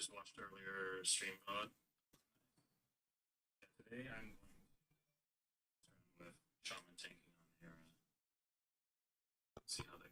just watched earlier stream pod. Today I'm going to with shaman tanking on here. See how that goes.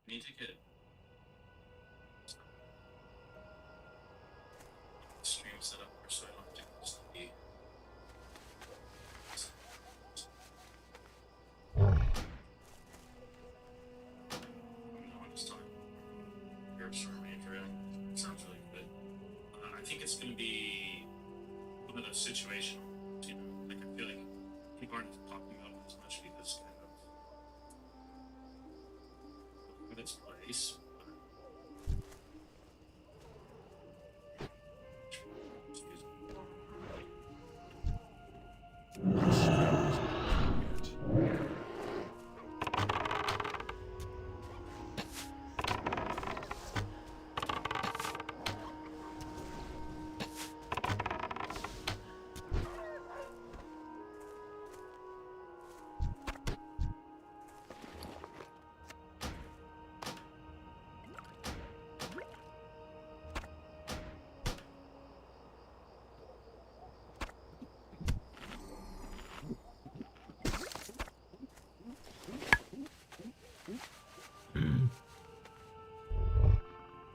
I need to get stream set up so I don't have to constantly this time. Herbs for major. Sounds really good. I think it's going to be one of those situational, you know, like I feel like people aren't talking about it as much because kind of its place.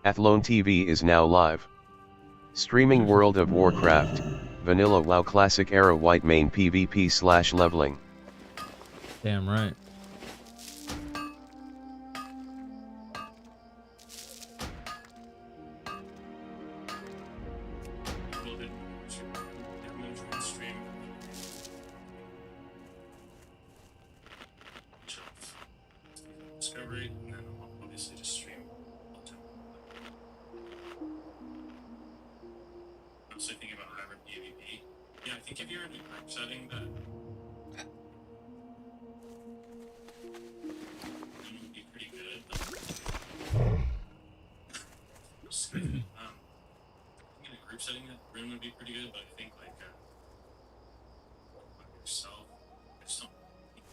Athlone TV is now live. Streaming World of Warcraft, Vanilla WoW Classic Era Whitemane PvP/leveling. Damn right. Discovery, and then I'll obviously just stream content. I'm also thinking about hybrid PvP. Yeah, I think if you're in a group setting that it would be pretty good. I think in a group setting that Rune would be pretty good, but I think like by yourself, I just don't think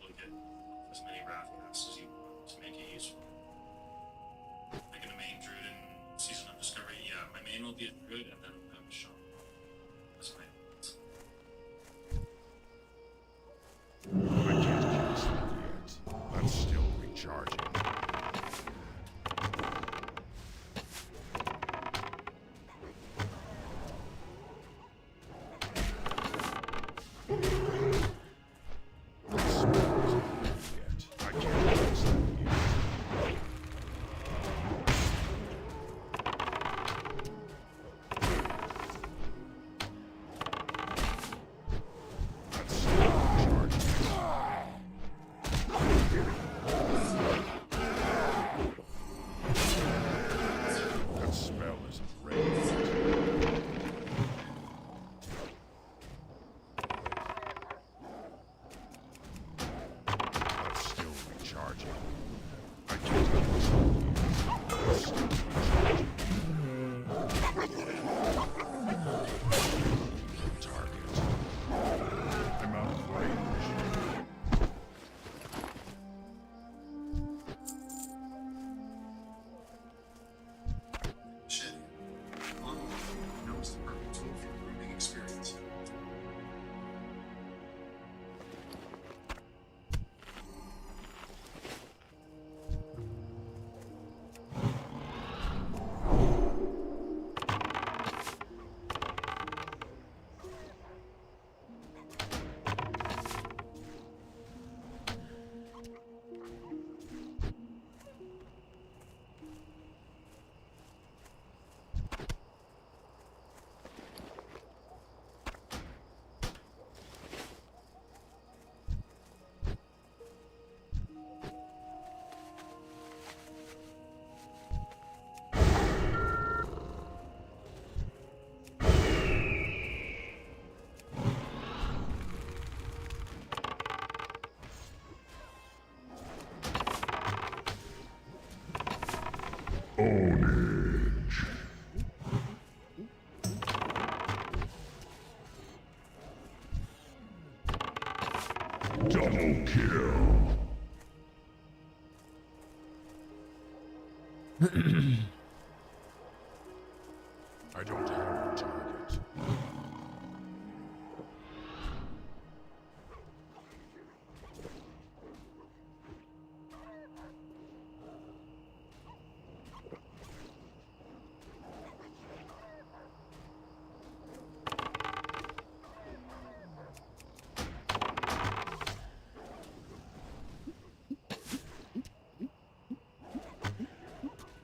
you'll get as many wrath casts as you want to make it useful. Like in a main druid in Season of Discovery, yeah, my main will be a druid and then I'll have a shaman. That's my I can't cast that yet. I'm still recharging. Double kill. I don't have a target.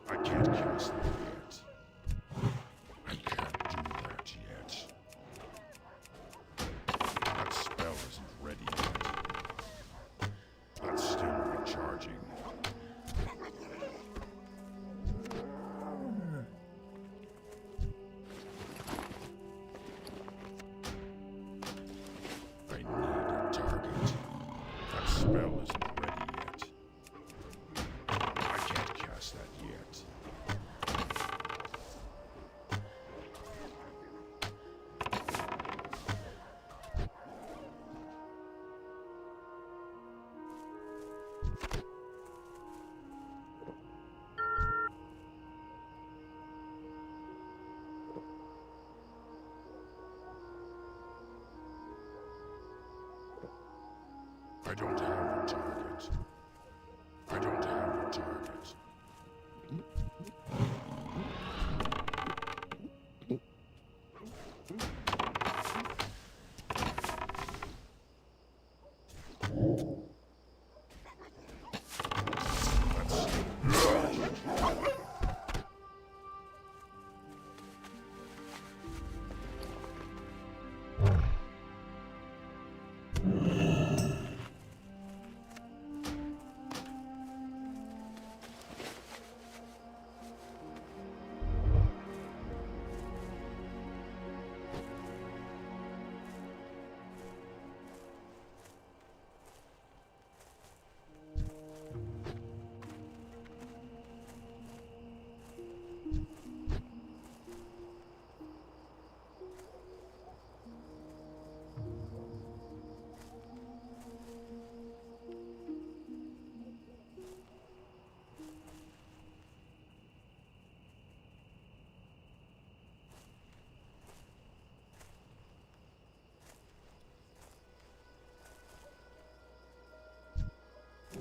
I can't cast that yet. I can't do that yet. That spell isn't ready yet. That's still recharging. I need a target. That spell isn't ready yet. I can't cast that yet. I don't have a target. I don't have a target.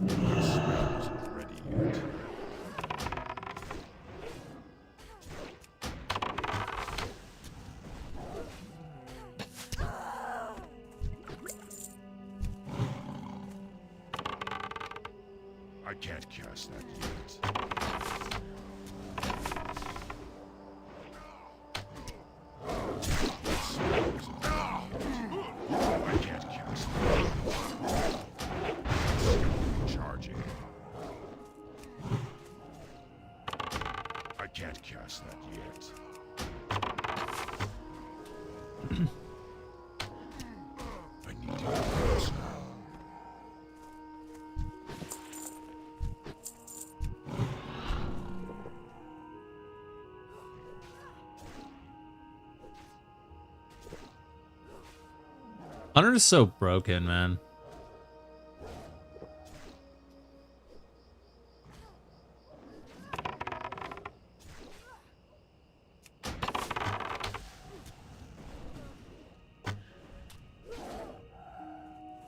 That spell isn't ready yet. I can't cast that yet. That spell isn't ready yet. I can't cast that. Charging. I can't cast that yet. I need to cast now. Hunter is so broken, man.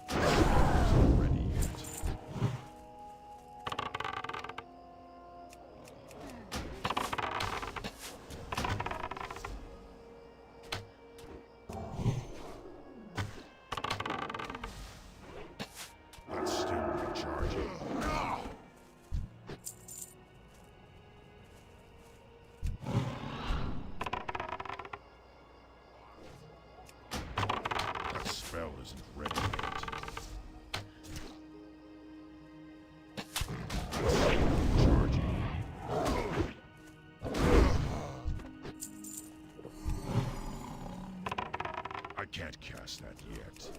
Isn't ready yet. That's still recharging. That spell isn't ready yet. That's still recharging. I can't cast that yet.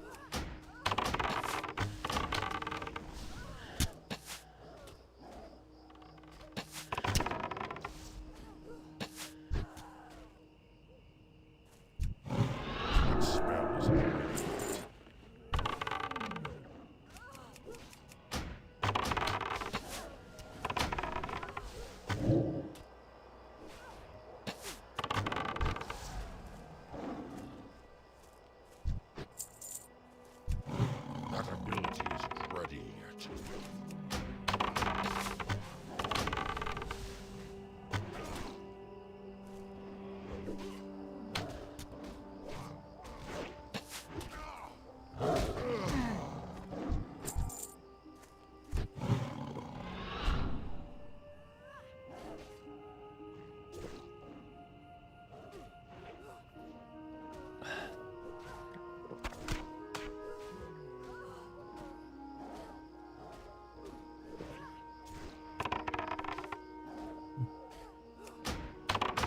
That spell isn't ready yet. That ability isn't ready yet.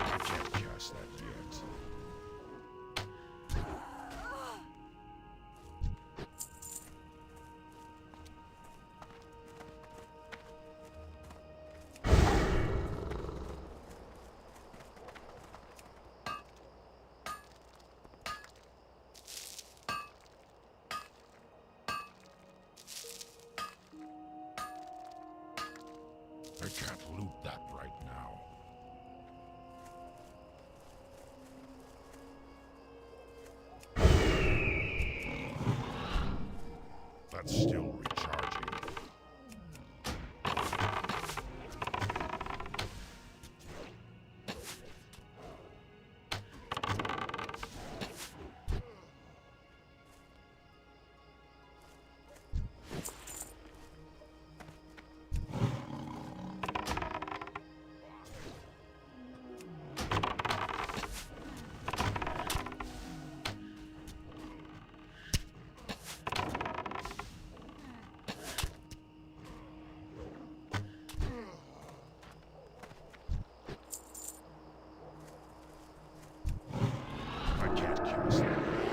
I can't cast that yet. I can't loot that right now. That's still recharging. I can't cast that yet.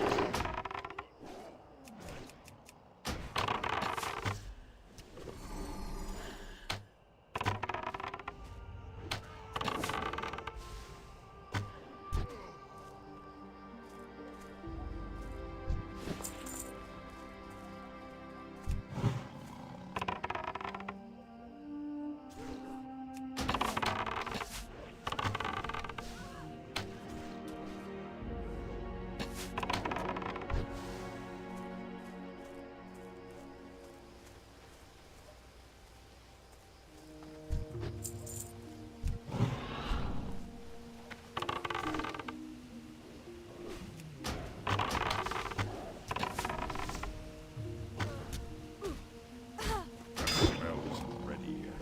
That spell isn't ready yet.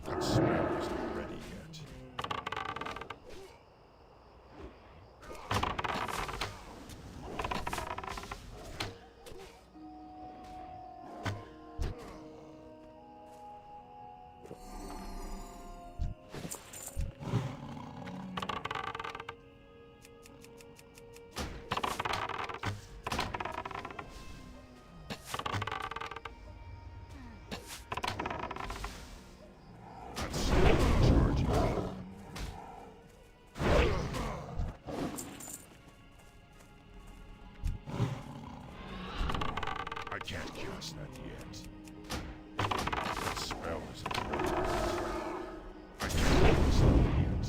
That spell isn't ready yet. That's still recharging. I can't cast that yet. That spell isn't ready yet. I can't cast that yet.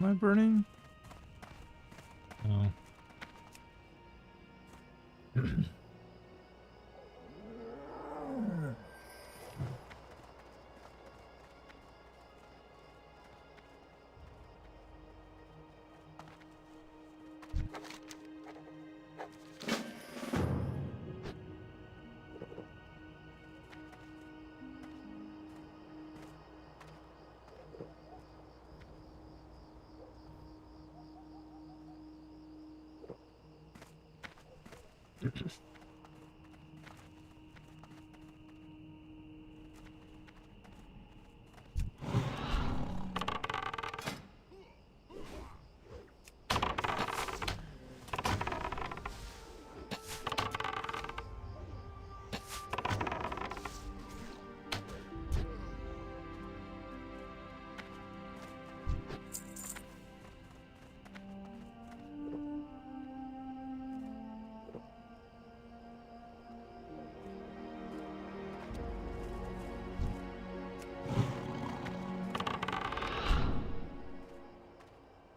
I burning? Oh.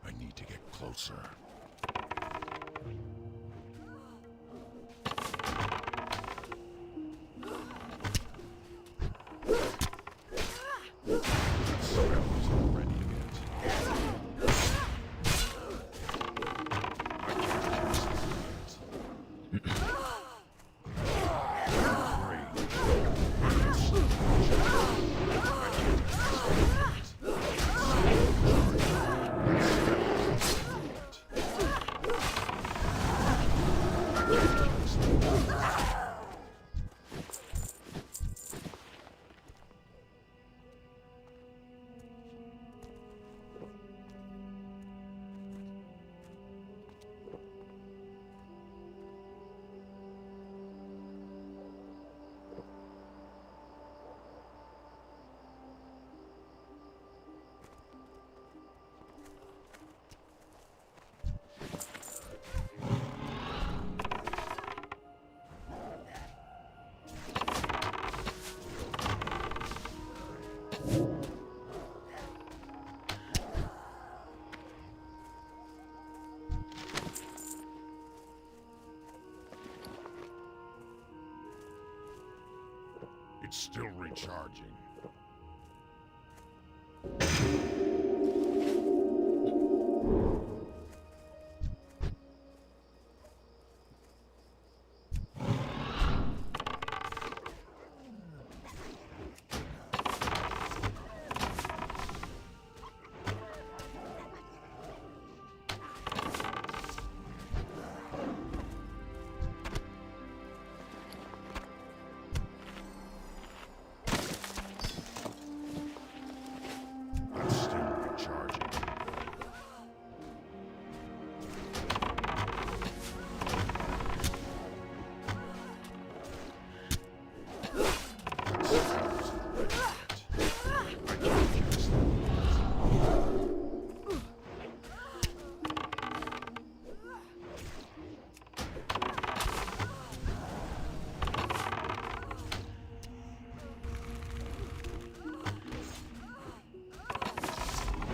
I need to get closer. That spell is already hit. I can't cast it yet. It's still recharging. That's still recharging. That spell isn't ready yet. I can't cast that yet.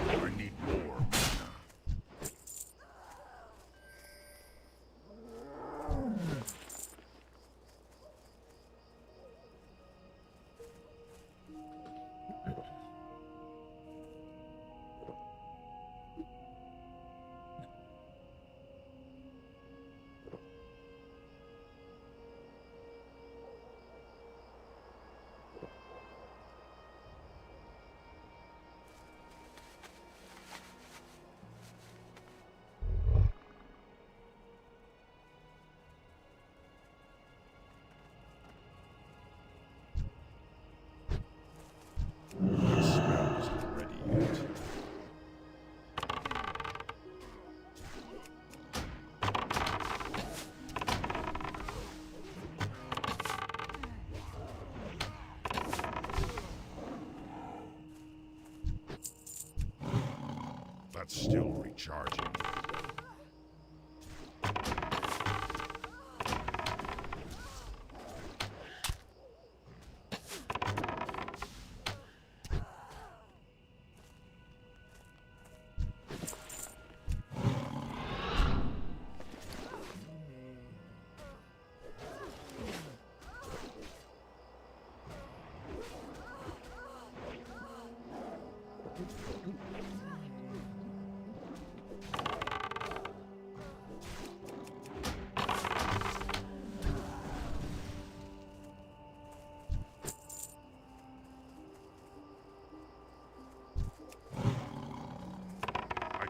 I need more mana. That spell isn't ready yet. That's still recharging.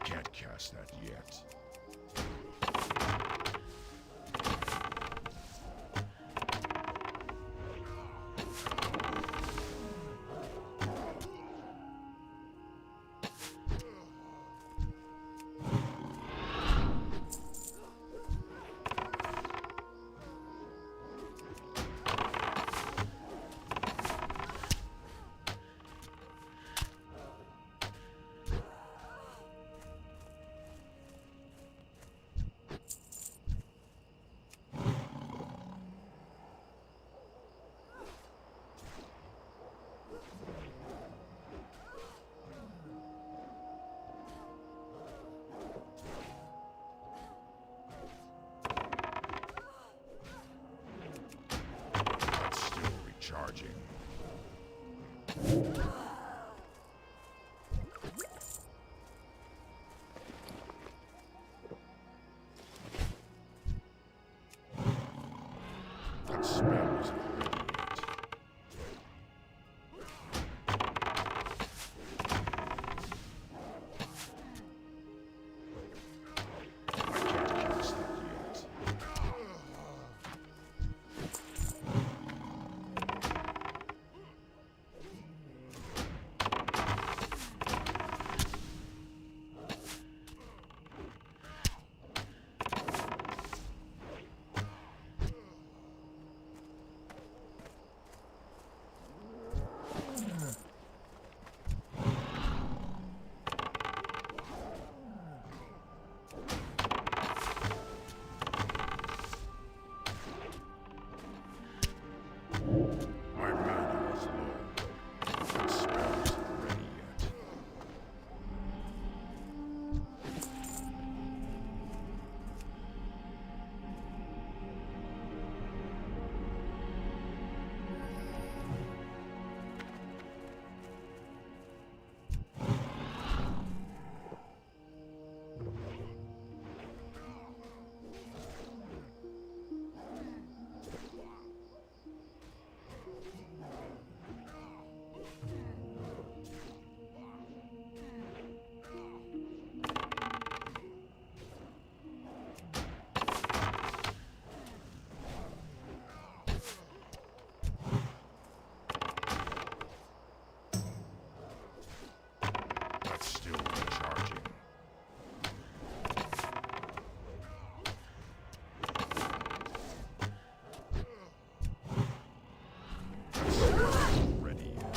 can't cast that yet. That's still recharging. That spell isn't ready yet. I can't cast that yet. My mana is low. That spell isn't ready yet. That's still recharging. That spell isn't ready yet.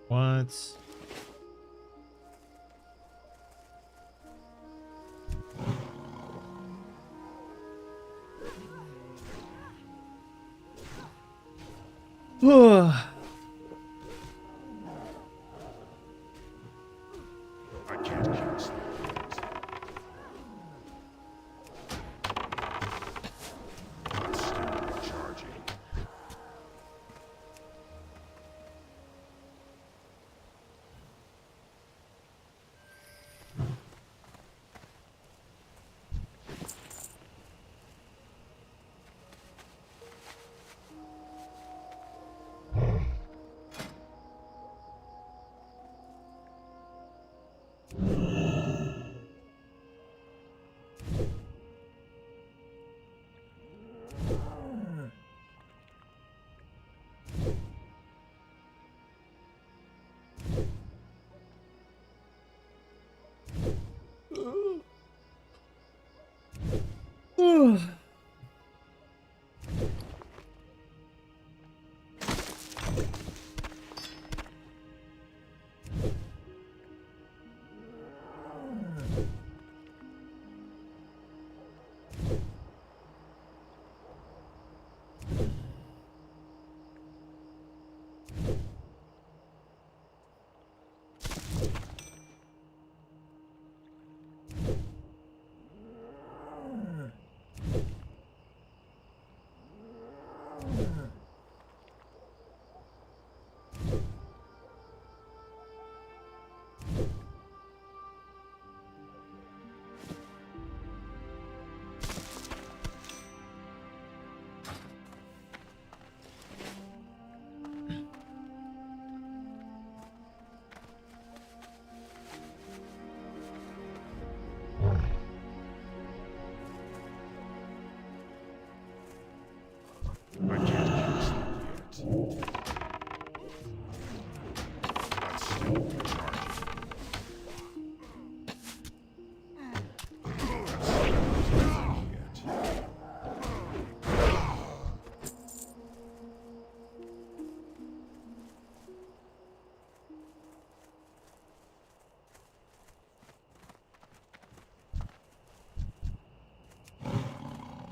What? I can't cast that yet. That's still recharging. That's still recharging.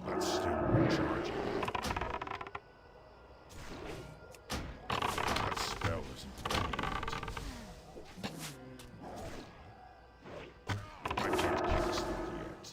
That spell isn't ready yet. That's still recharging. That spell isn't ready yet. I can't cast it yet.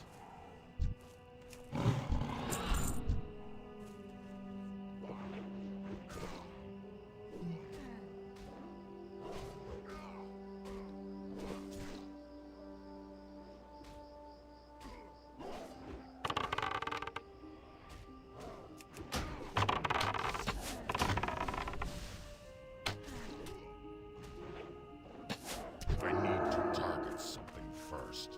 I need to target something first.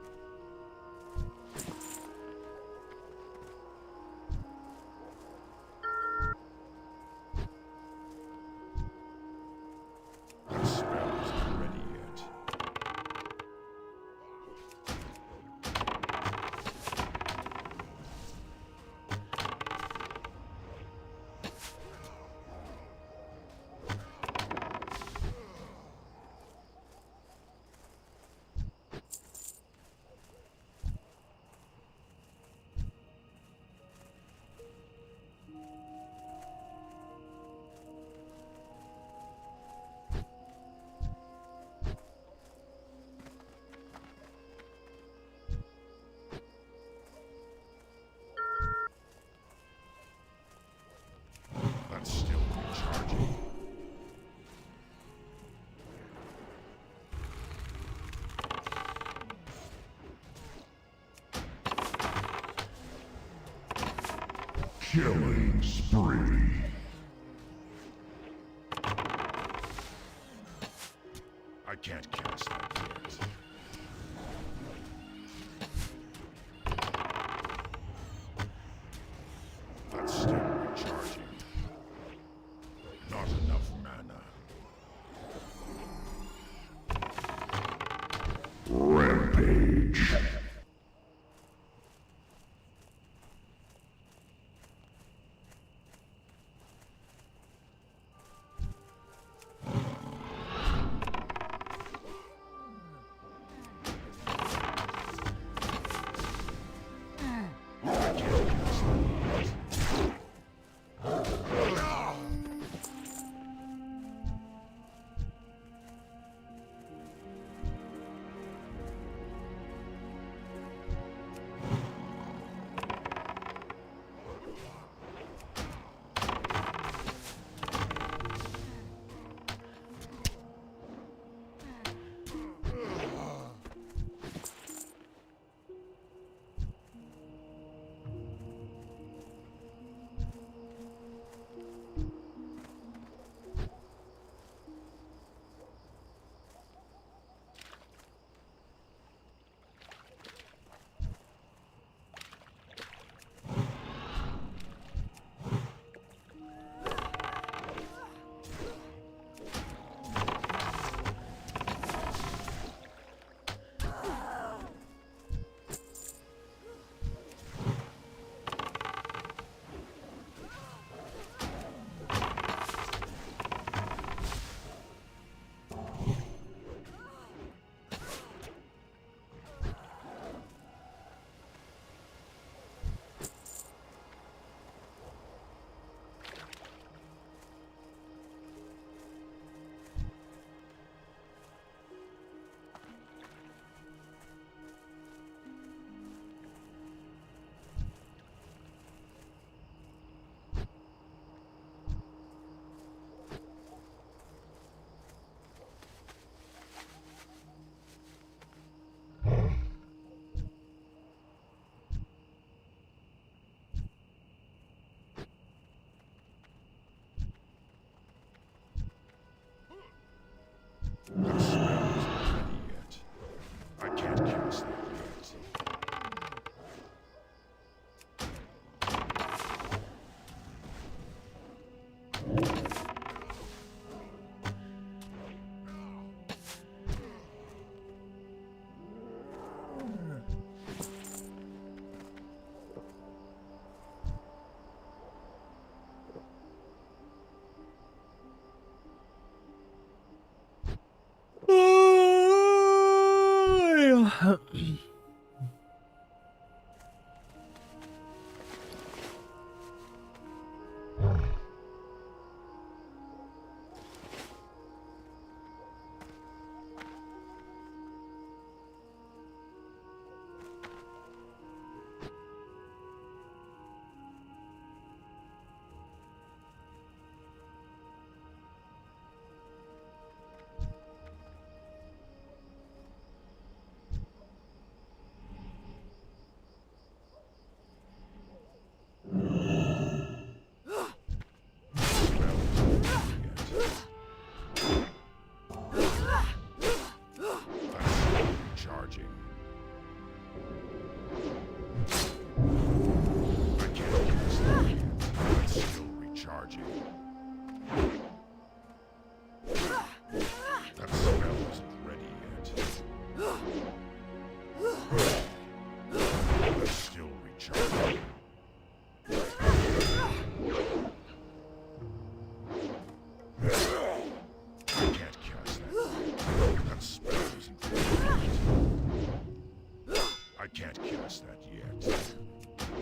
That spell isn't ready yet. That's still recharging. Killing spree. I can't cast that yet. That's still recharging. Not enough mana. Rampage. Charging. I can't use that yet. It's still recharging. That spell isn't ready yet. It's still recharging. I can't cast that. That spell isn't ready yet. I can't cast that yet. That's still recharging.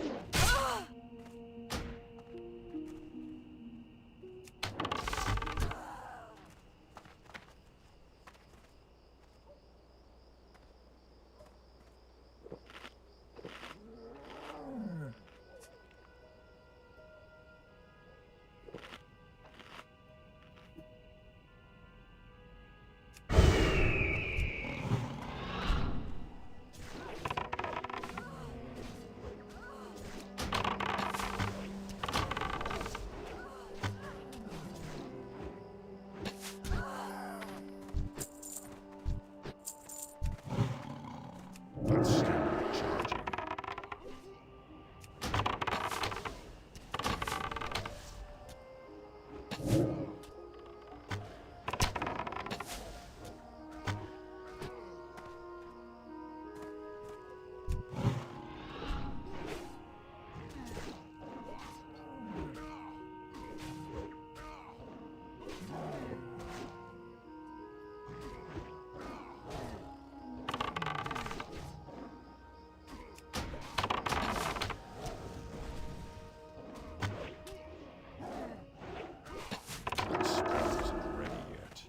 That spell isn't ready yet.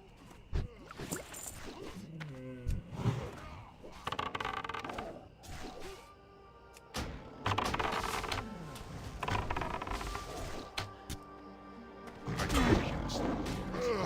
I can't cast that yet.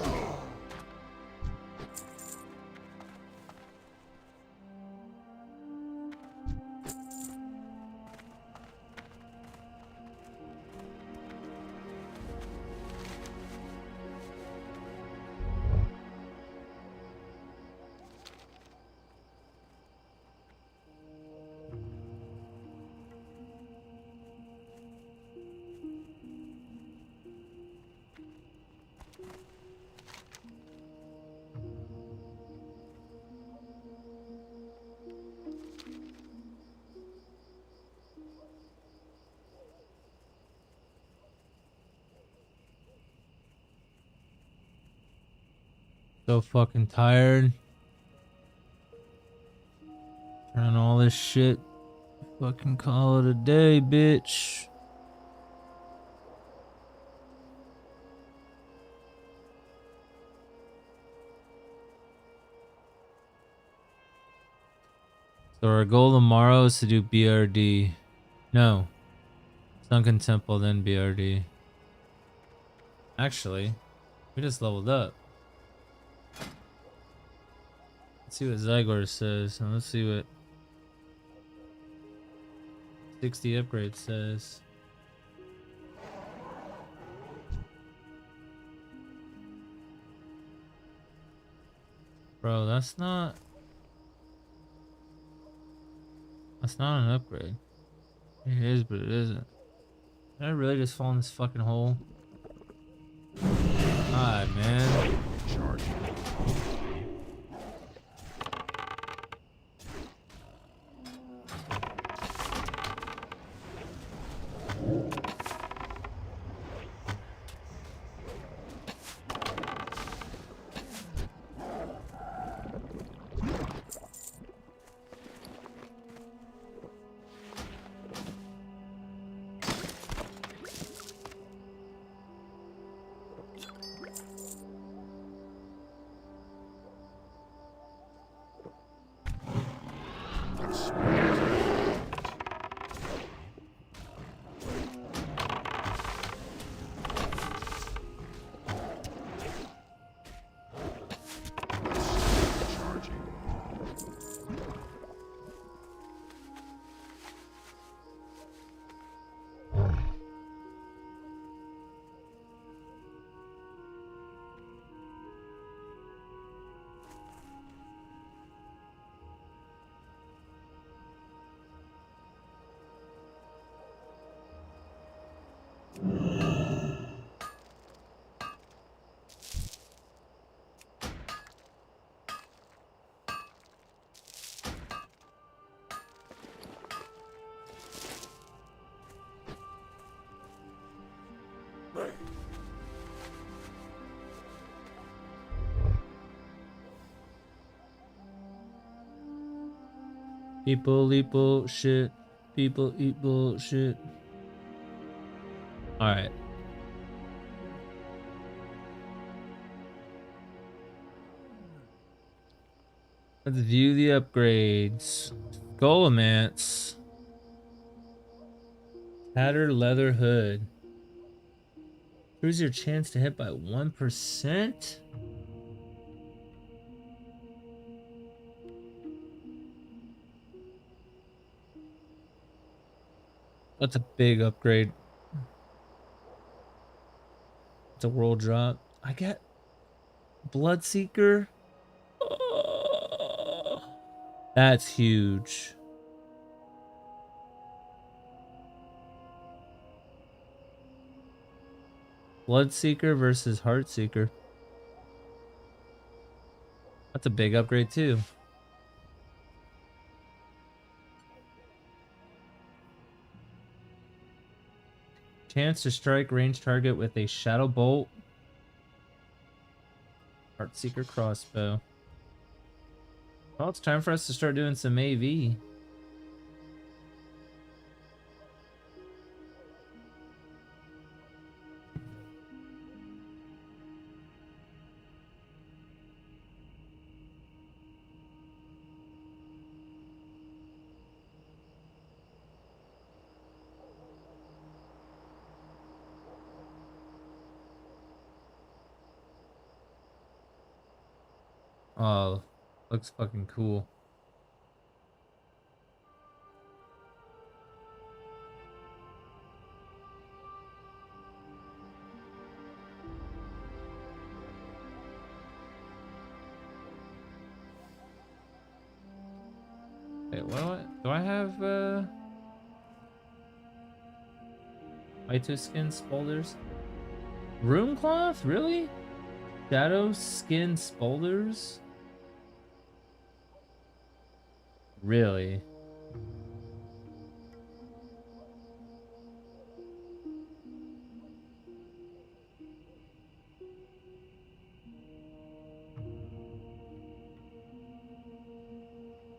So fucking tired. Trying all this shit. Fucking call it a day, bitch. So our goal tomorrow is to do BRD. No. Sunken Temple, then BRD. Actually, we just leveled up. Let's see what Zygor says. And let's see what 60 upgrade says. Bro, that's not an upgrade. It is, but it isn't. Did I really just fall in this fucking hole? God, man. Charging. People eat bullshit. People eat bullshit. Alright. Let's view the upgrades. Golemance. Tattered leather hood. Improves your chance to hit by 1%? That's a big upgrade. It's a world drop. I get Bloodseeker. Oh, that's huge. Bloodseeker versus Heartseeker. That's a big upgrade too. Chance to strike range target with a shadow bolt. Heartseeker crossbow. Well, it's time for us to start doing some AV. Oh, looks fucking cool. Wait, do I have Ito skin spolders? Room cloth? Really? Shadow skin spolders? Really?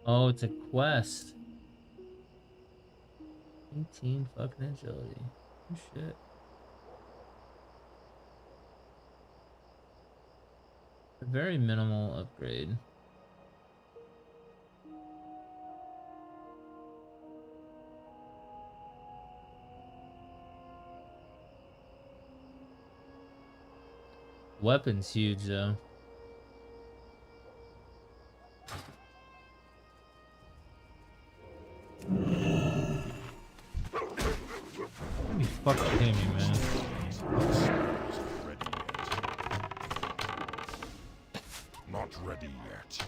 Oh, it's a quest. 18 fucking agility. Oh shit. A very minimal upgrade. Weapon's huge though. You fucking kidding me, man. Not ready yet.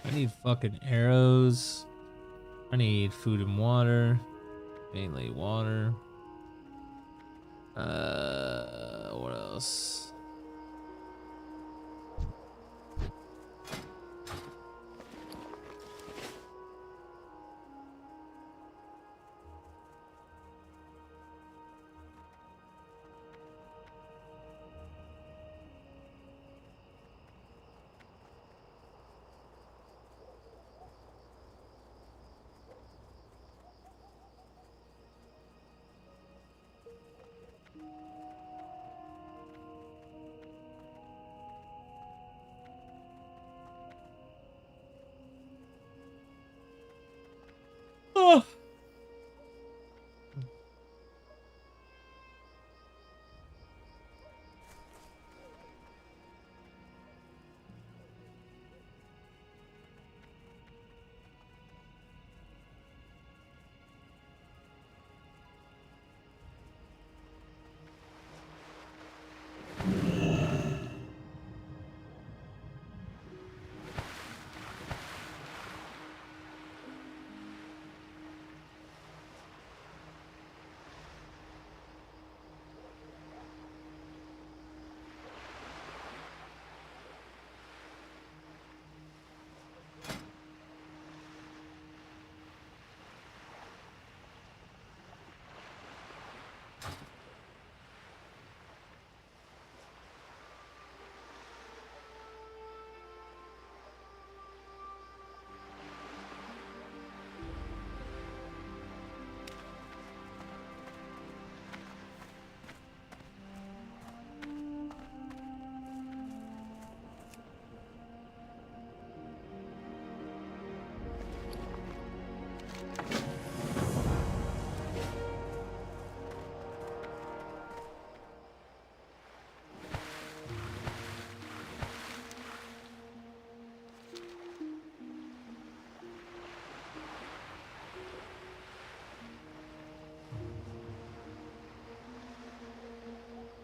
I need fucking arrows. I need food and water. Mainly water. What else?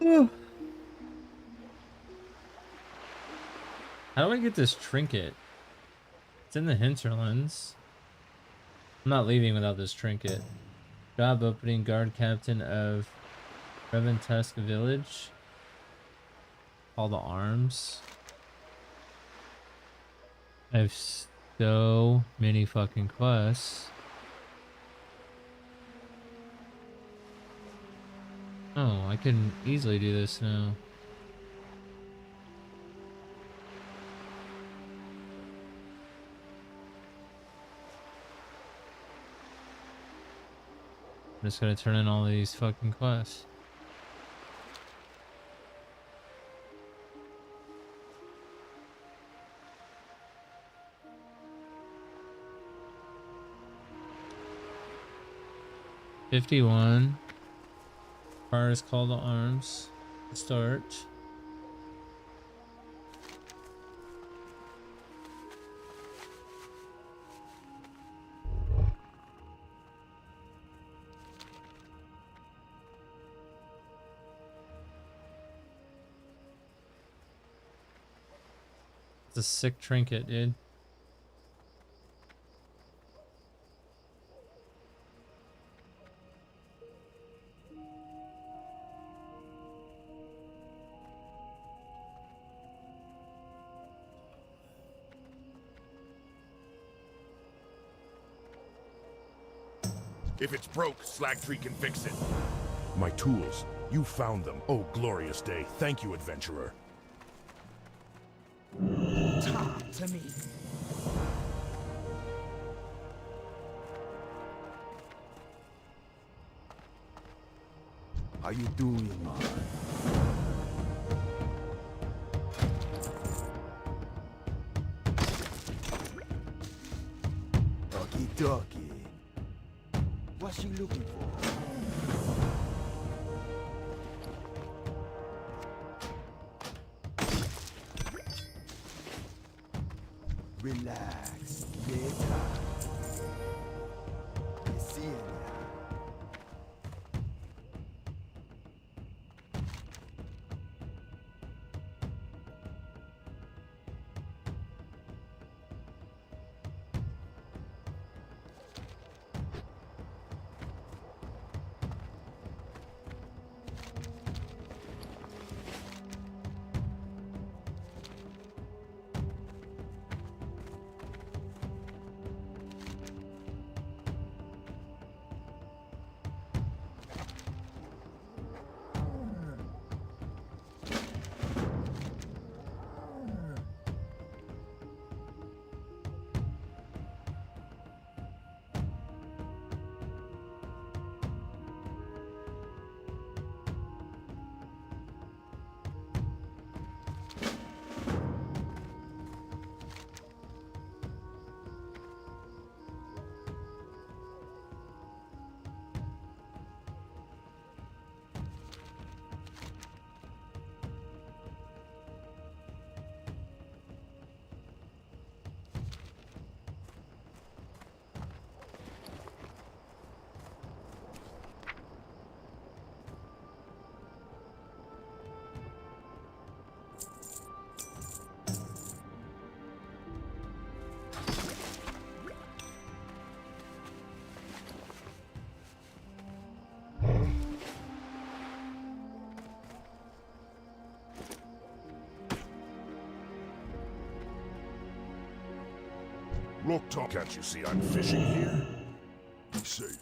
How do I get this trinket? It's in the hinterlands. I'm not leaving without this trinket. Job opening, guard captain of Reventusk village. All the arms. I have so many fucking quests. Oh, I can easily do this now. I'm just gonna turn in all these fucking quests. $51. Fires call to arms. Start. It's a sick trinket, dude. If it's broke, Slagtree can fix it. My tools. You found them. Oh, glorious day. Thank you, adventurer. Talk to me. How you doing, man? Ducky ducky. What's she looking for? Relax. Get up. You see it now. Look, Tom, can't you see I'm fishing here? Be safe.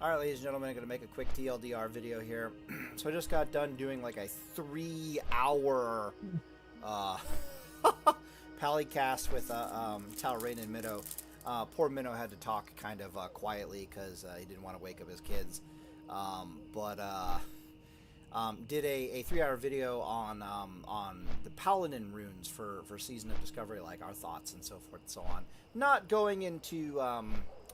Alright, ladies and gentlemen, I'm going to make a quick TLDR video here. So I just got done doing like a 3-hour Pallycast with Talrain and Minnow. Poor Minnow had to talk kind of quietly because he didn't want to wake up his kids. Did a 3-hour video on the Paladin runes for Season of Discovery, like our thoughts and so forth and so on. Not going into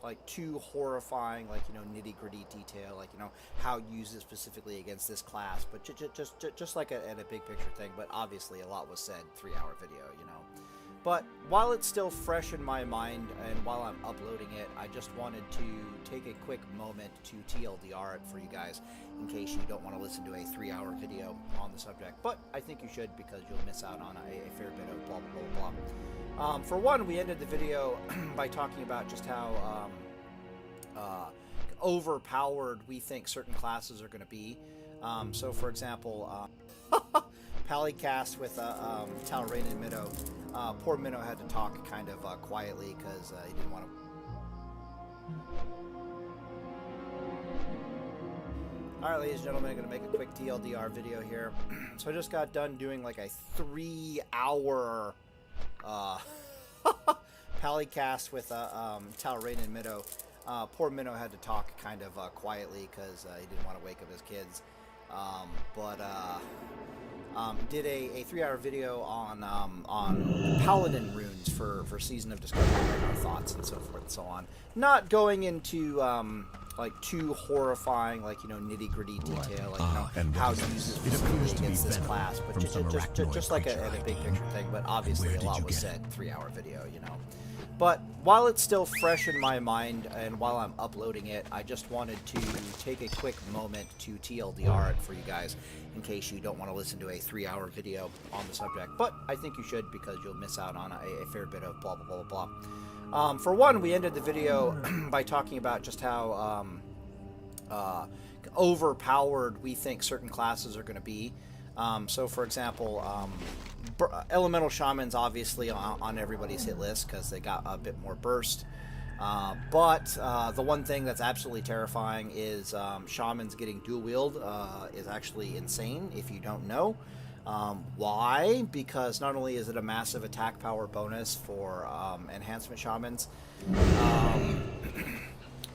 like too horrifying, like, you know, nitty-gritty detail, like, you know, how you use it specifically against this class, but just like at a big picture thing. But obviously a lot was said, 3-hour video, you know. But while it's still fresh in my mind and while I'm uploading it, I just wanted to take a quick moment to TLDR it for you guys in case you don't want to listen to a 3-hour video on the subject. But I think you should, because you'll miss out on a fair bit of blah, blah, blah, blah. For one, we ended the video by talking about just how overpowered we think certain classes are going to be. So, for example, Pallycast with Talrain and Minnow. Poor Minnow had to talk kind of quietly because he didn't want to. Alright, ladies and gentlemen, I'm going to make a quick TLDR video here. So I just got done doing like a 3-hour Pallycast with Talrain and Minnow. Poor Minnow had to talk kind of quietly because he didn't want to wake up his kids. Did a 3-hour video on the Paladin runes for Season of Discovery, like our thoughts and so forth and so on. Not going into like too horrifying, like, you know, nitty-gritty detail, like, you know, how to use it specifically against this class, but just like at a big picture thing. But obviously a lot was said, 3-hour video, you know. But while it's still fresh in my mind and while I'm uploading it, I just wanted to take a quick moment to TLDR it for you guys in case you don't want to listen to a 3-hour video on the subject. But I think you should, because you'll miss out on a fair bit of blah, blah, blah, blah, blah. For one, we ended the video by talking about just how overpowered we think certain classes are going to be. So, for example, Elemental Shamans obviously on everybody's hit list because they got a bit more burst. But the one thing that's absolutely terrifying is Shamans getting dual wield is actually insane if you don't know. Why? Because not only is it a massive attack power bonus for enhancement Shamans, damn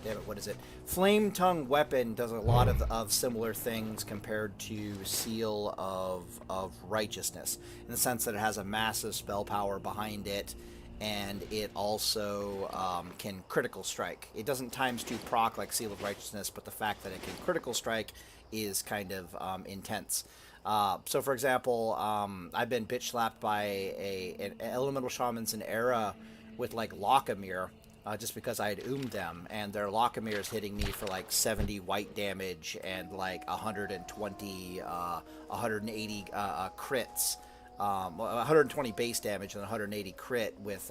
it, what is it? Flame Tongue Weapon does a lot of similar things compared to Seal of Righteousness, in the sense that it has a massive spell power behind it, and it also can critical strike. It doesn't -- 2 proc like Seal of Righteousness, but the fact that it can critical strike is kind of intense. So, for example, I've been bitch slapped by an Elemental Shamans in Era with like Lockamere, just because I had them, and their Lockamere is hitting me for like 70 white damage and like 120, 180 crits, 120 base damage and 180 crit with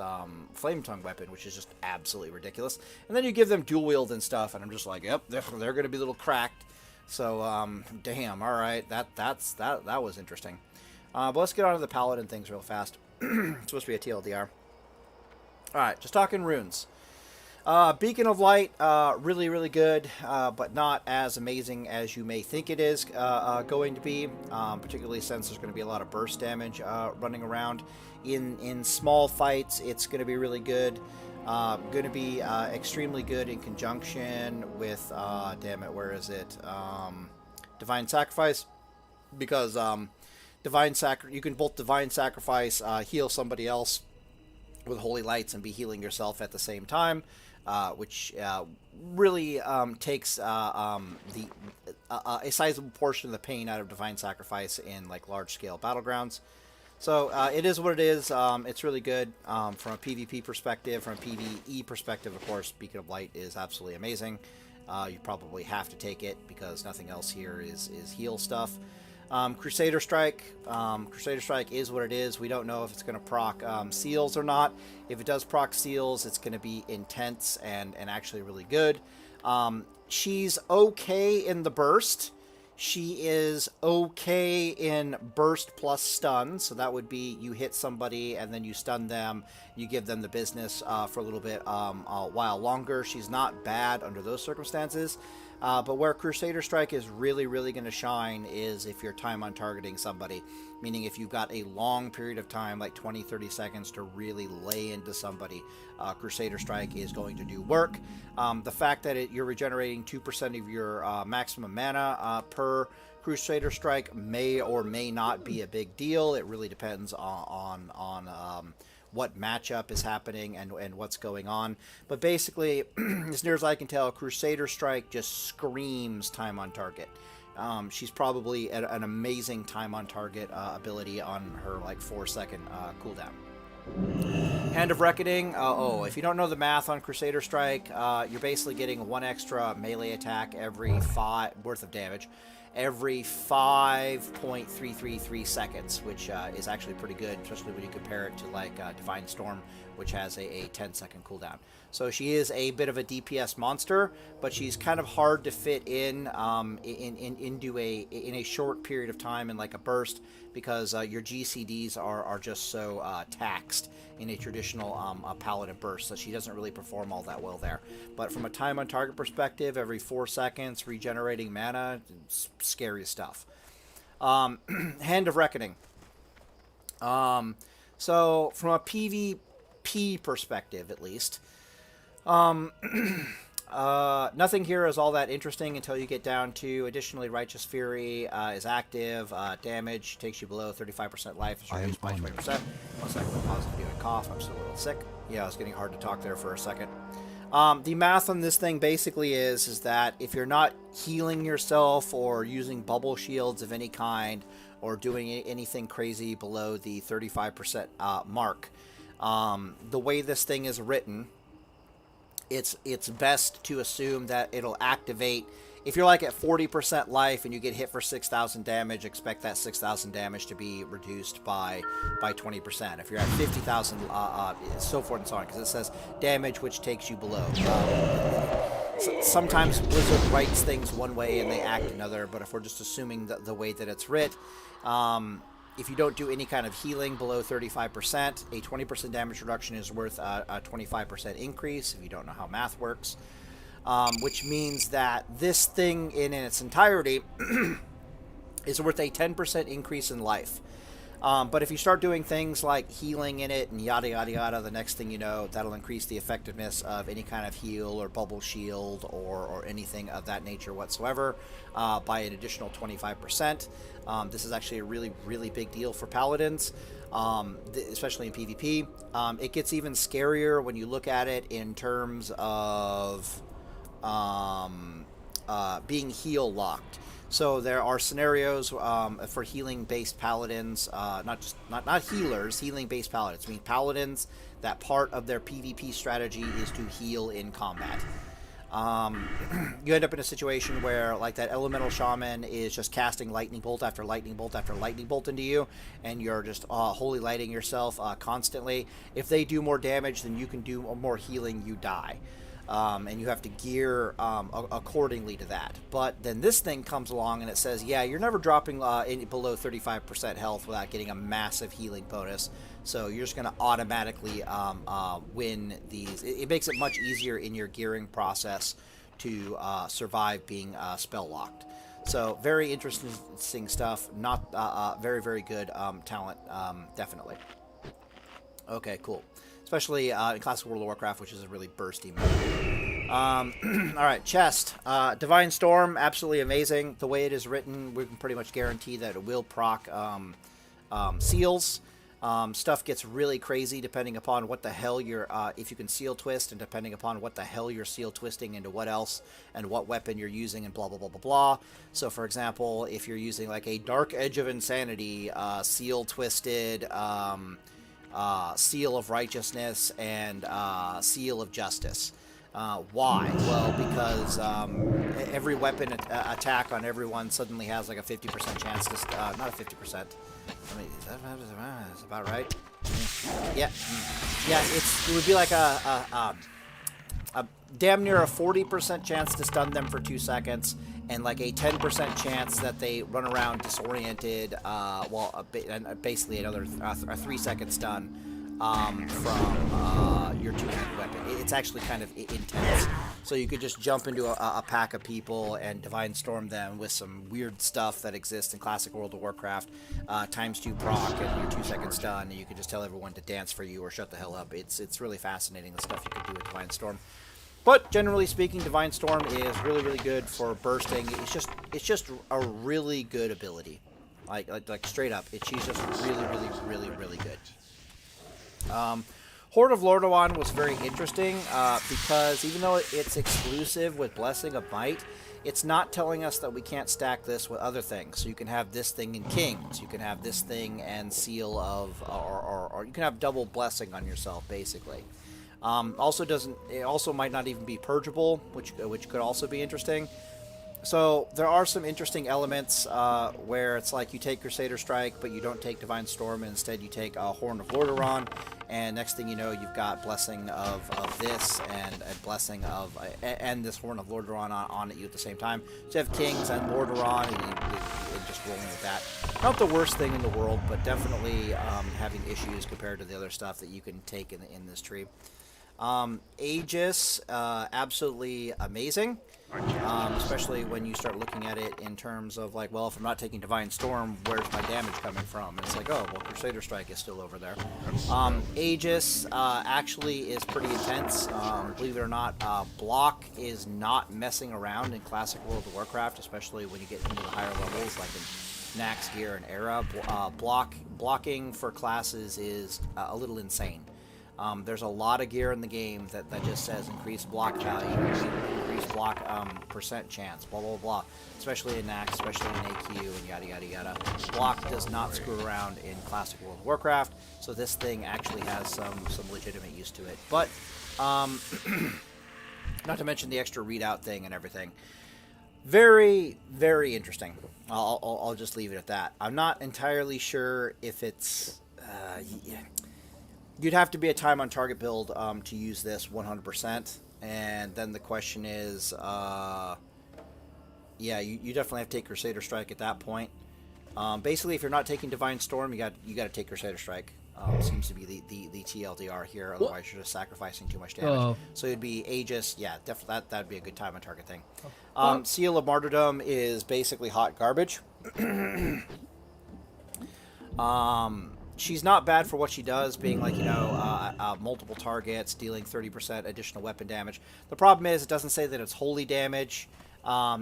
Flame Tongue Weapon, which is just absolutely ridiculous. And then you give them dual wield and stuff, and I'm just like, yep, they're going to be a little cracked. So, damn, all right, that was interesting. But let's get on to the Paladin things real fast. It's supposed to be a TLDR. All right, just talking runes. Beacon of Light, really, really good, but not as amazing as you may think it is going to be, particularly since there's going to be a lot of burst damage running around. In small fights, it's going to be really good. Going to be extremely good in conjunction with, damn it, where is it? Divine Sacrifice, because you can both Divine Sacrifice, heal somebody else with Holy Lights and be healing yourself at the same time, which really takes a sizable portion of the pain out of Divine Sacrifice in like large-scale battlegrounds. So it is what it is. It's really good from a PvP perspective. From a PvE perspective, of course, Beacon of Light is absolutely amazing. You probably have to take it because nothing else here is heal stuff. Crusader Strike. Crusader Strike is what it is. We don't know if it's going to proc seals or not. If it does proc seals, it's going to be intense and actually really good. She's okay in the burst. She is okay in burst plus stun, so that would be you hit somebody and then you stun them, you give them the business for a little bit, a while longer. She's not bad under those circumstances. But where Crusader Strike is really, really going to shine is if you're time on targeting somebody. Meaning if you've got a long period of time, like 20, 30 seconds, to really lay into somebody, Crusader Strike is going to do work. The fact that you're regenerating 2% of your maximum mana per Crusader Strike may or may not be a big deal. It really depends on what matchup is happening and what's going on. But basically, as near as I can tell, Crusader Strike just screams time on target. She's probably an amazing time on target ability on her like 4-second cooldown. Hand of Reckoning. If you don't know the math on Crusader Strike, you're basically getting 1 extra melee attack every 5 worth of damage every 5.333 seconds, which is actually pretty good, especially when you compare it to like Divine Storm, which has a 10-second cooldown. So she is a bit of a DPS monster, but she's kind of hard to fit in into a short period of time in like a burst, because your GCDs are just so taxed in a traditional paladin burst, so she doesn't really perform all that well there. But from a time on target perspective, every 4 seconds regenerating mana, scary stuff. Hand of Reckoning. So from a PvP perspective, at least, nothing here is all that interesting until you get down to, additionally, Righteous Fury is active. Damage takes you below 35% life. Is reduced by 20%. 1 second, pause the video and cough. I'm still a little sick. Yeah, it was getting hard to talk there for a second. The math on this thing basically is that if you're not healing yourself or using bubble shields of any kind or doing anything crazy below the 35% mark, the way this thing is written, it's best to assume that it'll activate. If you're like at 40% life and you get hit for 6,000 damage, expect that 6,000 damage to be reduced by 20%. If you're at 50,000, so forth and so on, because it says damage which takes you below. Sometimes Blizzard writes things one way and they act another, but if we're just assuming the way that it's writ, if you don't do any kind of healing below 35%, a 20% damage reduction is worth a 25% increase, if you don't know how math works. Which means that this thing in its entirety is worth a 10% increase in life. But if you start doing things like healing in it and yada yada yada, the next thing you know, that'll increase the effectiveness of any kind of heal or bubble shield or anything of that nature whatsoever by an additional 25%. This is actually a really, really big deal for paladins, especially in PvP. It gets even scarier when you look at it in terms of being heal locked. So there are scenarios for healing-based paladins, not healers, healing-based paladins. I mean paladins that part of their PvP strategy is to heal in combat. You end up in a situation where, like, that elemental shaman is just casting lightning bolt after lightning bolt after lightning bolt into you, and you're just holy lighting yourself constantly. If they do more damage than you can do more healing, you die. And you have to gear accordingly to that. But then this thing comes along and it says, yeah, you're never dropping below 35% health without getting a massive healing bonus. So you're just going to automatically win these. It makes it much easier in your gearing process to survive being spell locked. So very interesting stuff. Not very, very good talent, definitely. Okay, cool. Especially in Classic World of Warcraft, which is a really bursty mode. Alright, chest. Divine Storm, absolutely amazing. The way it is written, we can pretty much guarantee that it will proc seals. Stuff gets really crazy depending upon what the hell you're, if you can seal twist, and depending upon what the hell you're seal twisting into what else, and what weapon you're using, and blah, blah, blah, blah, blah. So, for example, if you're using, like, a Dark Edge of Insanity, seal twisted, Seal of Righteousness, and Seal of Justice. Why? Well, because every weapon attack on everyone suddenly has like a 50% chance to... not a 50%. I mean, that's about right. Yeah. Yeah, it would be like a damn near a 40% chance to stun them for 2 seconds, and like a 10% chance that they run around disoriented, basically another a 3-second stun from your two-handed weapon. It's actually kind of intense. So you could just jump into a pack of people and Divine Storm them with some weird stuff that exists in classic World of Warcraft, ×2 proc and your 2-second stun, and you could just tell everyone to dance for you or shut the hell up. It's really fascinating, the stuff you could do with Divine Storm. But generally speaking, Divine Storm is really, really good for bursting. It's just a really good ability, like straight up. She's just really, really, really, really good. Horde of Lordaeron was very interesting because even though it's exclusive with Blessing of Might, it's not telling us that we can't stack this with other things. So you can have this thing in Kings, you can have this thing and Seal of, or you can have double Blessing on yourself, basically. It also might not even be purgeable, which could also be interesting. So there are some interesting elements where it's like you take Crusader Strike, but you don't take Divine Storm, and instead you take Horn of Lordaeron, and next thing you know, you've got Blessing of this and a Blessing of and this Horn of Lordaeron on at you at the same time. So you have Kings and Lordaeron, and just rolling with that. Not the worst thing in the world, but definitely having issues compared to the other stuff that you can take in this tree. Aegis, absolutely amazing. Especially when you start looking at it in terms of like, well, if I'm not taking Divine Storm, where's my damage coming from? And it's like, oh, well, Crusader Strike is still over there. Aegis actually is pretty intense. Believe it or not, block is not messing around in classic World of Warcraft, especially when you get into the higher levels, like in Nax gear and Era. Blocking for classes is a little insane. There's a lot of gear in the game that just says increased block value, increased block percent chance, blah, blah, blah. Especially in Nax, especially in AQ, and yada, yada, yada. Block does not screw around in classic World of Warcraft, so this thing actually has some legitimate use to it. But, not to mention the extra readout thing and everything. Very, very interesting. I'll just leave it at that. I'm not entirely sure if it's... You'd have to be a time on target build to use this 100%, and then the question is, yeah, you definitely have to take Crusader Strike at that point. Basically, if you're not taking Divine Storm, you got to take Crusader Strike. Seems to be the TLDR here. Otherwise, you're just sacrificing too much damage. So it'd be Aegis. Yeah, definitely that'd be a good time on target thing. Seal of Martyrdom is basically hot garbage. She's not bad for what she does, being like, multiple targets, dealing 30% additional weapon damage. The problem is it doesn't say that it's holy damage.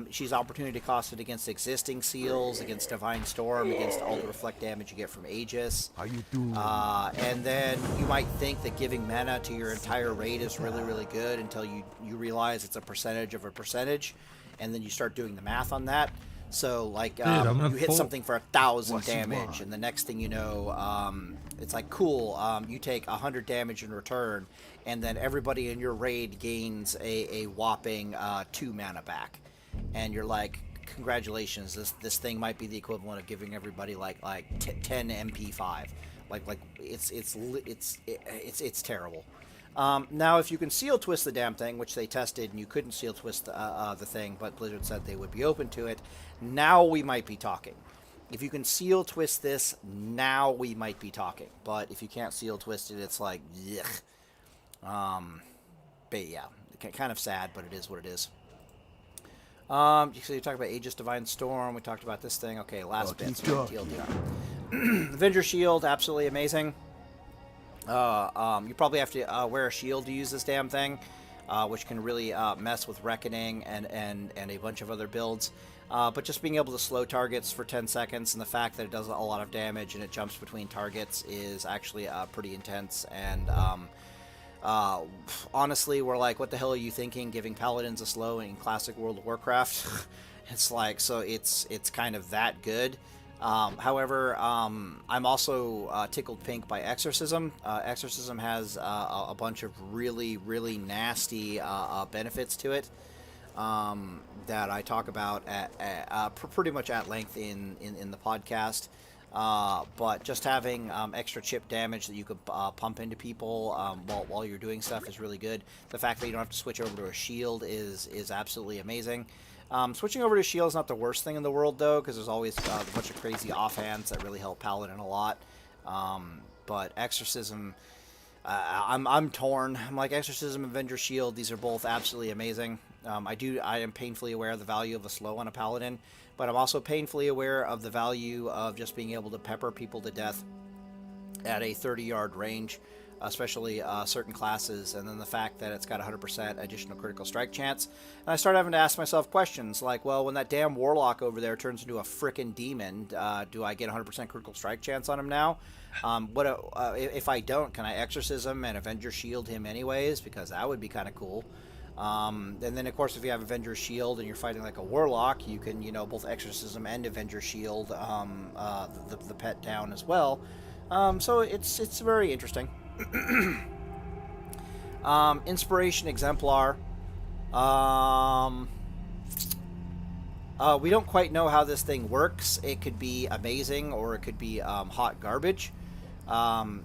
She's opportunity costed against existing seals, against Divine Storm, against all the reflect damage you get from Aegis. How you doing? And then you might think that giving mana to your entire raid is really, really good until you realize it's a percentage of a percentage, and then you start doing the math on that. So, like, you hit something for 1,000 damage, and the next thing you know, it's like, cool, you take 100 damage in return, and then everybody in your raid gains a whopping 2 mana back. And you're like, congratulations, this thing might be the equivalent of giving everybody like 10 MP5. Like it's terrible. Now, if you can seal twist the damn thing, which they tested, and you couldn't seal twist the thing, but Blizzard said they would be open to it, now we might be talking. If you can seal twist this, now we might be talking. But if you can't seal twist it, it's like, yuck. But yeah, kind of sad, but it is what it is. So you talked about Aegis Divine Storm. We talked about this thing. Okay, last bit. TLDR. Avenger Shield, absolutely amazing. You probably have to wear a shield to use this damn thing, which can really mess with Reckoning and a bunch of other builds. But just being able to slow targets for 10 seconds and the fact that it does a lot of damage and it jumps between targets is actually pretty intense. And honestly, we're like, what the hell are you thinking, giving Paladins a slow in classic World of Warcraft? It's like, so it's kind of that good. However, I'm also tickled pink by Exorcism. Exorcism has a bunch of really, really nasty benefits to it that I talk about at pretty much at length in the podcast. But just having extra chip damage that you could pump into people while you're doing stuff is really good. The fact that you don't have to switch over to a shield is absolutely amazing. Switching over to shield is not the worst thing in the world, though, because there's always a bunch of crazy offhands that really help Paladin a lot. But Exorcism, I'm torn. I'm like Exorcism, Avenger Shield. These are both absolutely amazing. I am painfully aware of the value of a slow on a paladin, but I'm also painfully aware of the value of just being able to pepper people to death at a 30-yard range, especially certain classes, and then the fact that it's got 100% additional critical strike chance. And I start having to ask myself questions like, well, when that damn warlock over there turns into a frickin' demon, do I get 100% critical strike chance on him now? If I don't, can I exorcism and Avenger Shield him anyways? Because that would be kind of cool. And then, of course, if you have Avenger Shield and you're fighting like a warlock, you can, both exorcism and Avenger Shield the pet down as well. So it's very interesting. Inspiration Exemplar. We don't quite know how this thing works. It could be amazing or it could be hot garbage.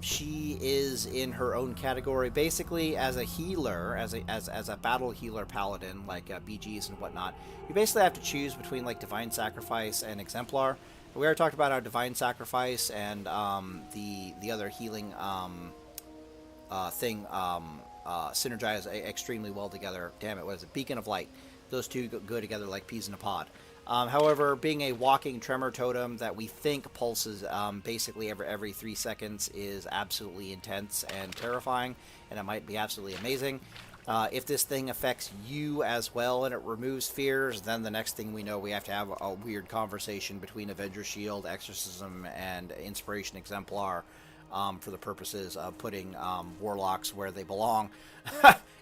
She is in her own category, basically as a healer, as a battle healer paladin, like BGs and whatnot. You basically have to choose between like Divine Sacrifice and Exemplar. We already talked about how Divine Sacrifice and the other healing thing synergize extremely well together. Damn it, what is it? Beacon of Light. Those two go together like peas in a pod. However, being a walking tremor totem that we think pulses basically every 3 seconds is absolutely intense and terrifying, and it might be absolutely amazing. If this thing affects you as well and it removes fears, then the next thing we know, we have to have a weird conversation between Avenger Shield, Exorcism, and Inspiration Exemplar for the purposes of putting warlocks where they belong.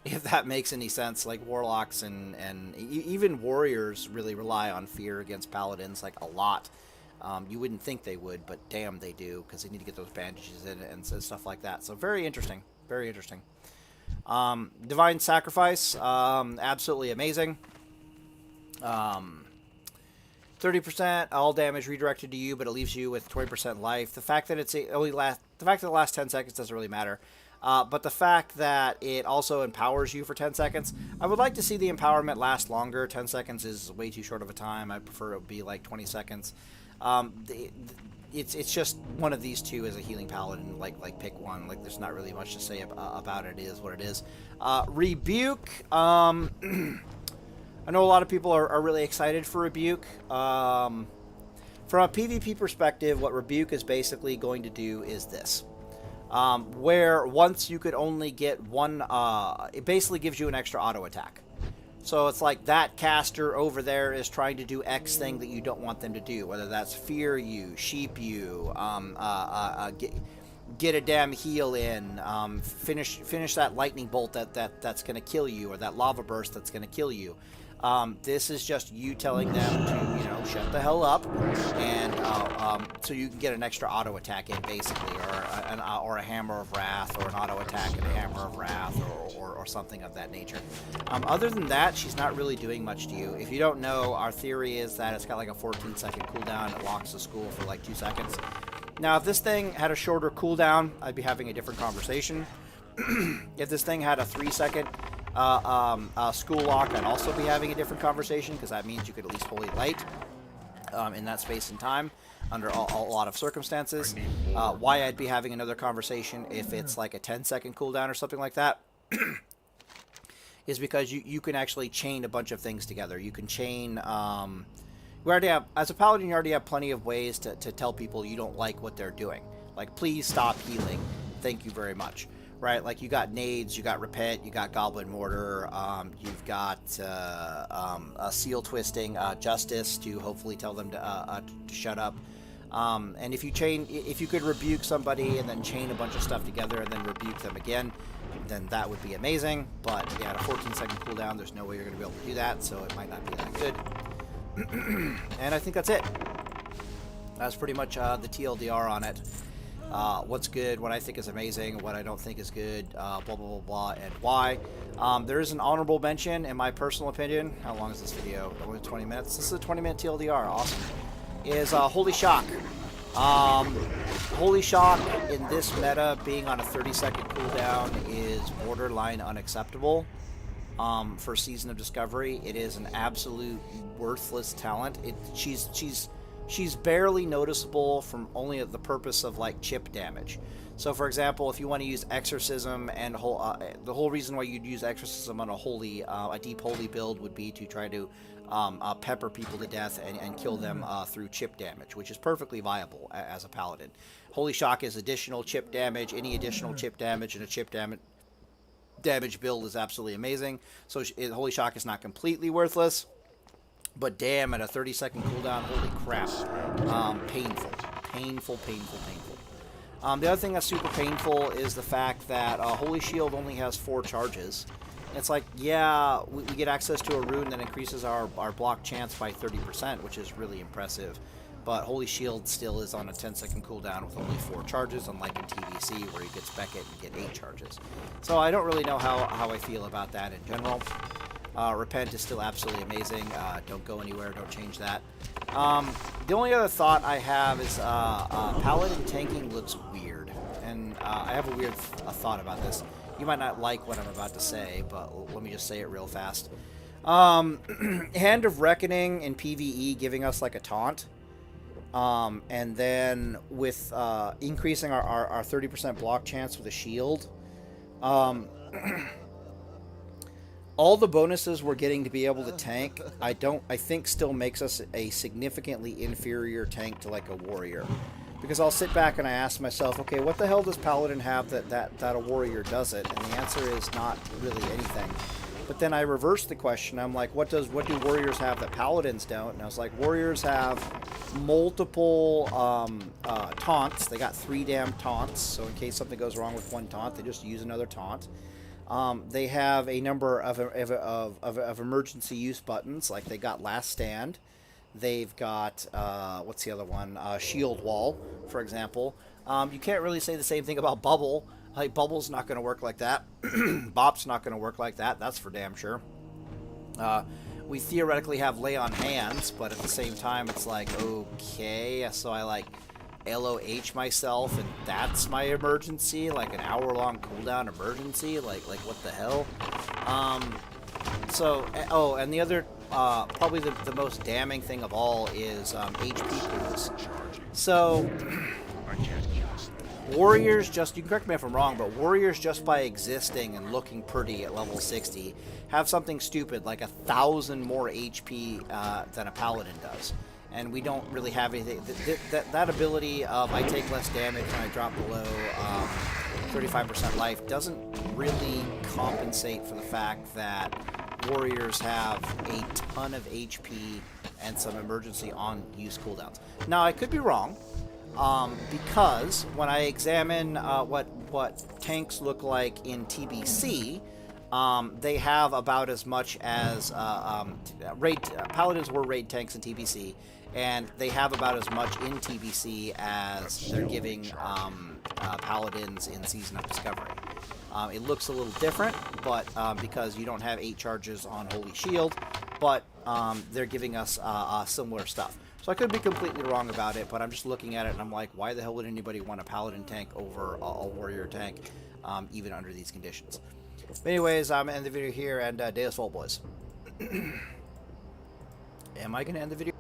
If that makes any sense. Like, warlocks and even warriors really rely on fear against paladins, like, a lot. You wouldn't think they would, but damn they do, because they need to get those bandages in and stuff like that. So very interesting. Very interesting. Divine Sacrifice, absolutely amazing. 30% all damage redirected to you, but it leaves you with 20% life. The fact that the fact that it lasts 10 seconds doesn't really matter. But the fact that it also empowers you for 10 seconds, I would like to see the empowerment last longer. 10 seconds is way too short of a time. I prefer it would be like 20 seconds. It's just one of these two as a healing paladin. Like pick one. Like, there's not really much to say about it. It is what it is. Rebuke. I know a lot of people are really excited for Rebuke. From a PvP perspective, what Rebuke is basically going to do is this. Where once you could only get one, it basically gives you an extra auto attack. So it's like that caster over there is trying to do X thing that you don't want them to do, whether that's fear you, sheep you, get a damn heal in, finish that lightning bolt that's going to kill you, or that lava burst that's going to kill you. This is just you telling them to, shut the hell up, and so you can get an extra auto attack in, basically, or a Hammer of Wrath, or an auto attack and a Hammer of Wrath, or something of that nature. Other than that, she's not really doing much to you. If you don't know, our theory is that it's got like a 14-second cooldown. It locks the school for like 2 seconds. Now, if this thing had a shorter cooldown, I'd be having a different conversation. If this thing had a 3-second school lock, I'd also be having a different conversation, because that means you could at least Holy Light in that space and time under a lot of circumstances. Why I'd be having another conversation if it's like a 10-second cooldown or something like that is because you can actually chain a bunch of things together. You can chain... we already have, as a paladin, you already have plenty of ways to tell people you don't like what they're doing. Like, please stop healing. Thank you very much. Right? Like, you got nades, you got repent, you got goblin mortar, you've got a seal twisting, justice to hopefully tell them to shut up. And if you could rebuke somebody and then chain a bunch of stuff together and then rebuke them again, then that would be amazing. But yeah, at a 14-second cooldown, there's no way you're going to be able to do that, so it might not be that good. And I think that's it. That's pretty much the TLDR on it. What's good, what I think is amazing, what I don't think is good, blah, blah, blah, blah, and why. There is an honorable mention, in my personal opinion. How long is this video? Only 20 minutes? This is a 20-minute TLDR. Awesome. Is Holy Shock. Holy Shock in this meta being on a 30-second cooldown is borderline unacceptable. For Season of Discovery, it is an absolute worthless talent. She's barely noticeable from only the purpose of like chip damage. So, for example, if you want to use Exorcism and the whole reason why you'd use Exorcism on a deep holy build would be to try to pepper people to death and kill them through chip damage, which is perfectly viable as a paladin. Holy Shock is additional chip damage. Any additional chip damage and a chip damage build is absolutely amazing. So Holy Shock is not completely worthless, but damn, at a 30-second cooldown, holy crap, painful. The other thing that's super painful is the fact that Holy Shield only has 4 charges. It's like, yeah, we get access to a rune that increases our block chance by 30%, which is really impressive. But Holy Shield still is on a 10-second cooldown with only 4 charges, unlike in TVC where you get Beckett and get 8 charges. So I don't really know how I feel about that in general. Repent is still absolutely amazing. Don't go anywhere. Don't change that. The only other thought I have is Paladin tanking looks weird. And I have a weird thought about this. You might not like what I'm about to say, but let me just say it real fast. Hand of Reckoning in PvE giving us like a taunt. And then with increasing our 30% block chance with a shield. All the bonuses we're getting to be able to tank, I think still makes us a significantly inferior tank to like a warrior. Because I'll sit back and I ask myself, okay, what the hell does Paladin have that a warrior doesn't? And the answer is not really anything. But then I reverse the question. I'm like, what do warriors have that Paladins don't? And I was like, warriors have multiple taunts. They got 3 damn taunts. So in case something goes wrong with one taunt, they just use another taunt. They have a number of emergency use buttons, like they got Last Stand. They've got, what's the other one? Shield Wall, for example. You can't really say the same thing about Bubble. Like, Bubble's not going to work like that. Bop's not going to work like that. That's for damn sure. We theoretically have Lay on Hands, but at the same time, it's like, okay, so I like LOH myself, and that's my emergency, like an hour-long cooldown emergency, like what the hell? And the other, probably the most damning thing of all is HP pools. So, warriors just, you can correct me if I'm wrong, but warriors just by existing and looking pretty at level 60 have something stupid like 1,000 more HP than a paladin does. And we don't really have anything. That ability of I take less damage when I drop below 35% life doesn't really compensate for the fact that warriors have a ton of HP and some emergency on use cooldowns. Now, I could be wrong, because when I examine what tanks look like in TBC, they have about as much as paladins were raid tanks in TBC, and they have about as much in TBC as they're giving paladins in Season of Discovery. It looks a little different, but because you don't have 8 charges on Holy Shield, but they're giving us similar stuff. So I could be completely wrong about it, but I'm just looking at it and I'm like, why the hell would anybody want a paladin tank over a warrior tank, even under these conditions? But anyways, I'm going to end the video here, and Deus Vult, boys. Am I going to end the video?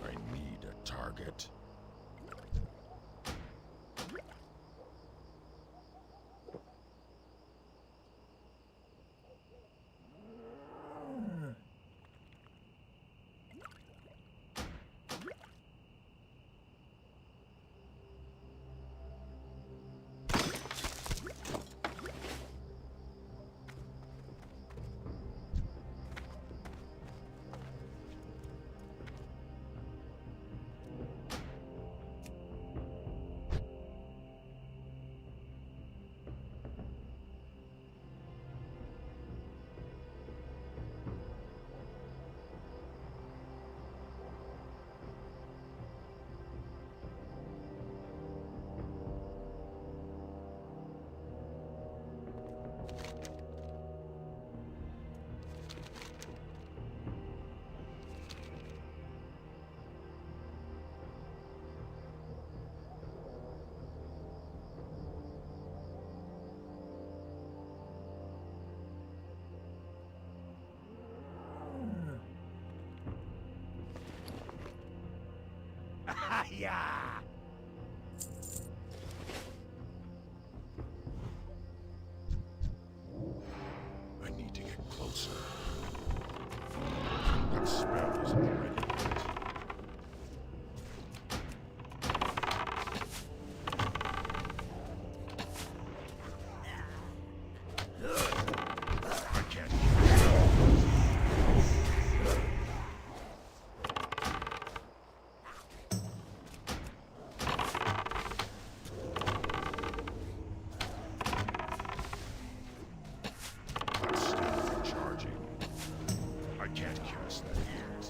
I need a target. Yeah. I need to get closer. That spell isn't ready yet. I can't That's still recharging. I can't cast that yet.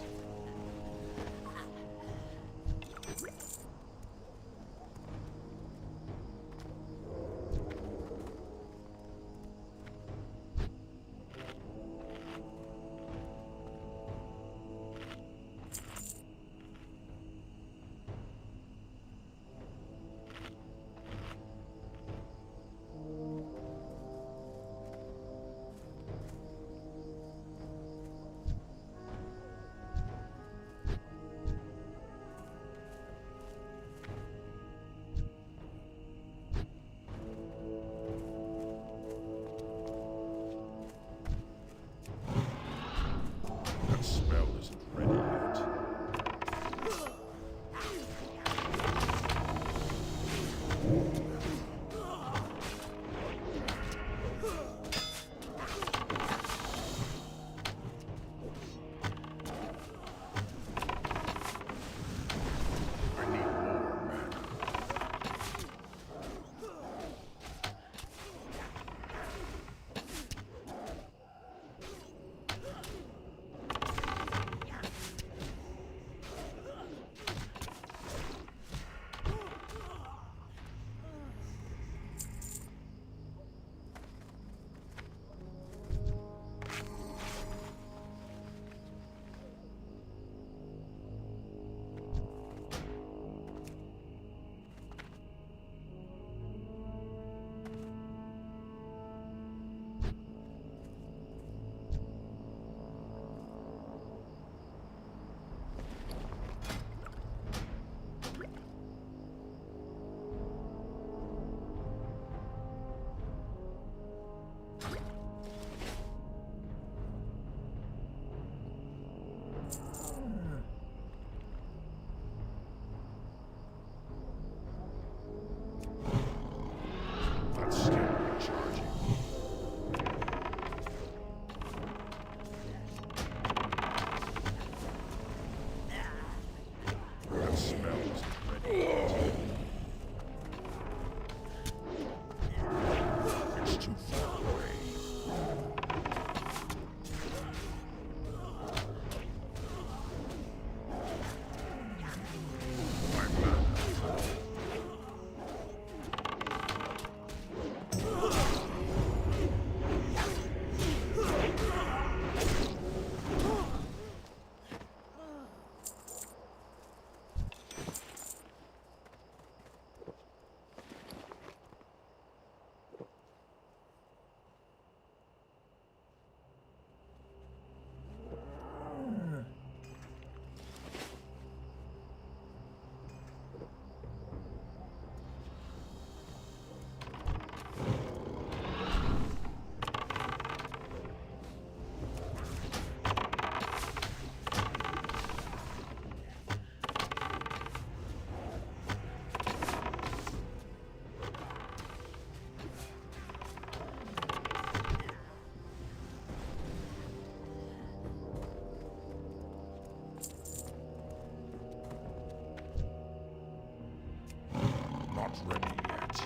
ready yet.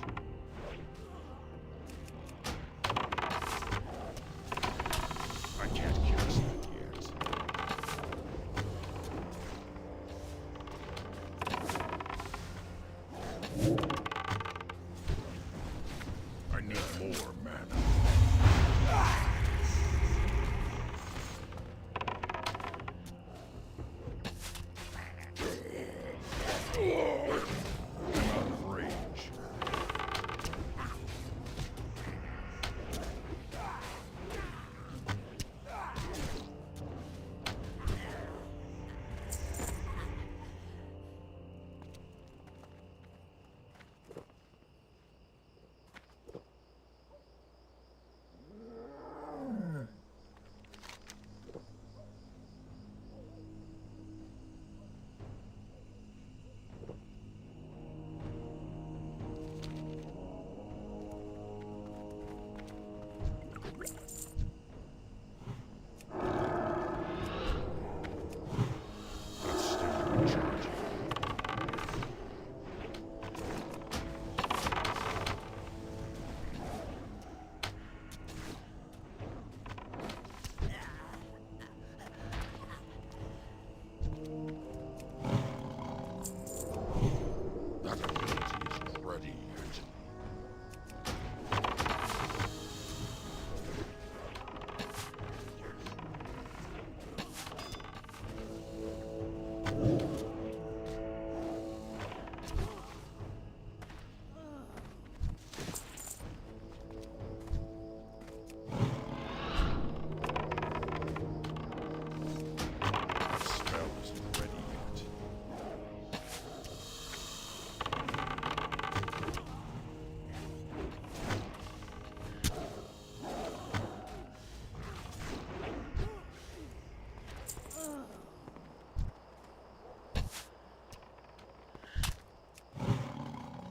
I can't cast that yet. I need more mana. I'm out of range. Let's start recharging. That ability isn't ready yet. That spell isn't ready yet.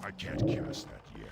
I can't cast that yet.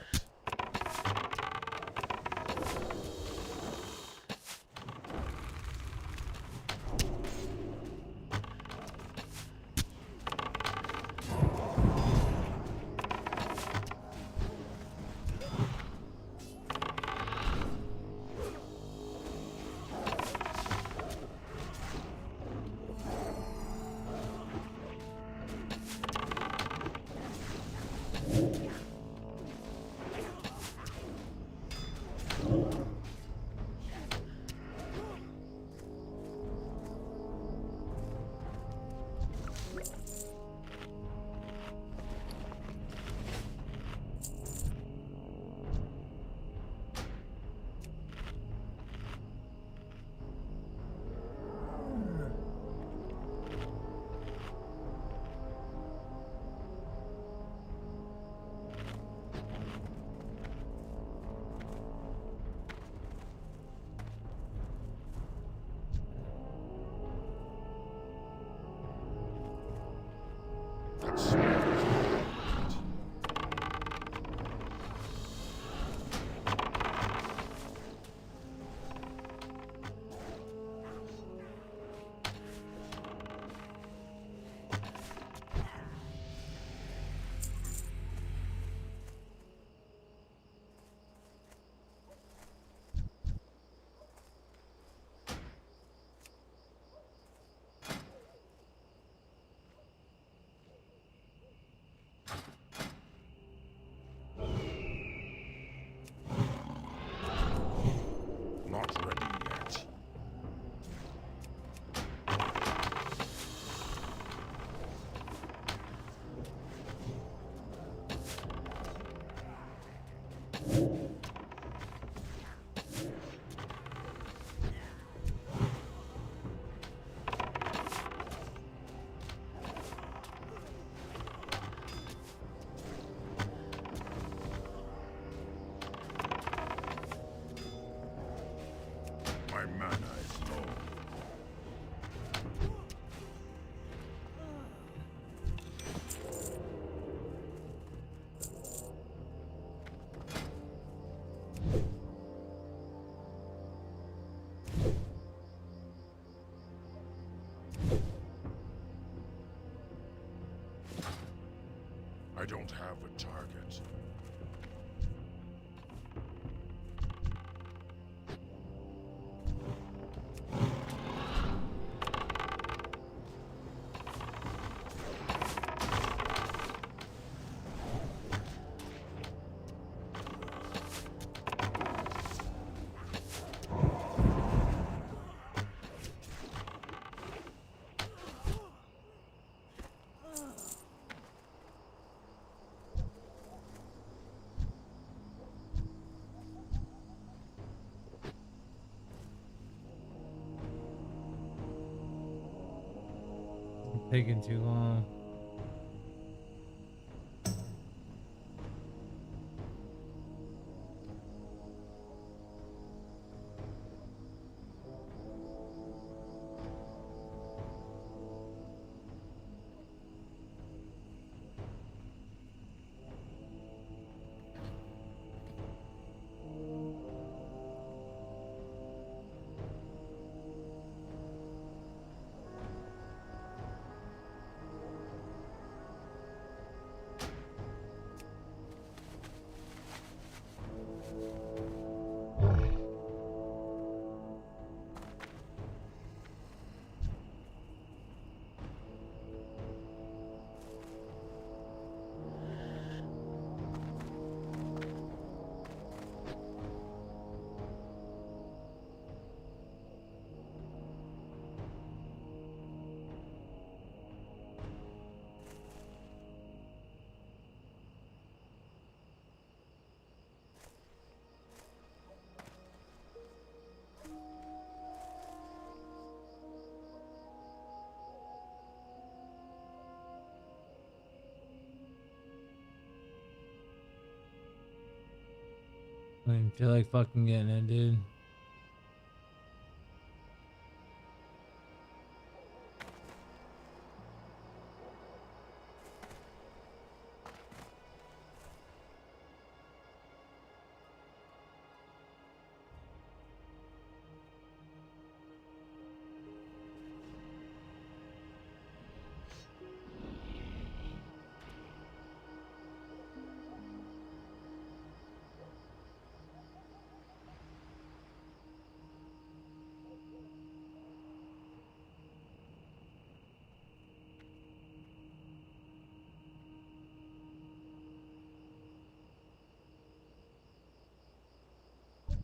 That spell isn't ready yet. Not ready yet. My mana is low. I don't have a target. Taking too long. I don't feel like fucking getting it, dude.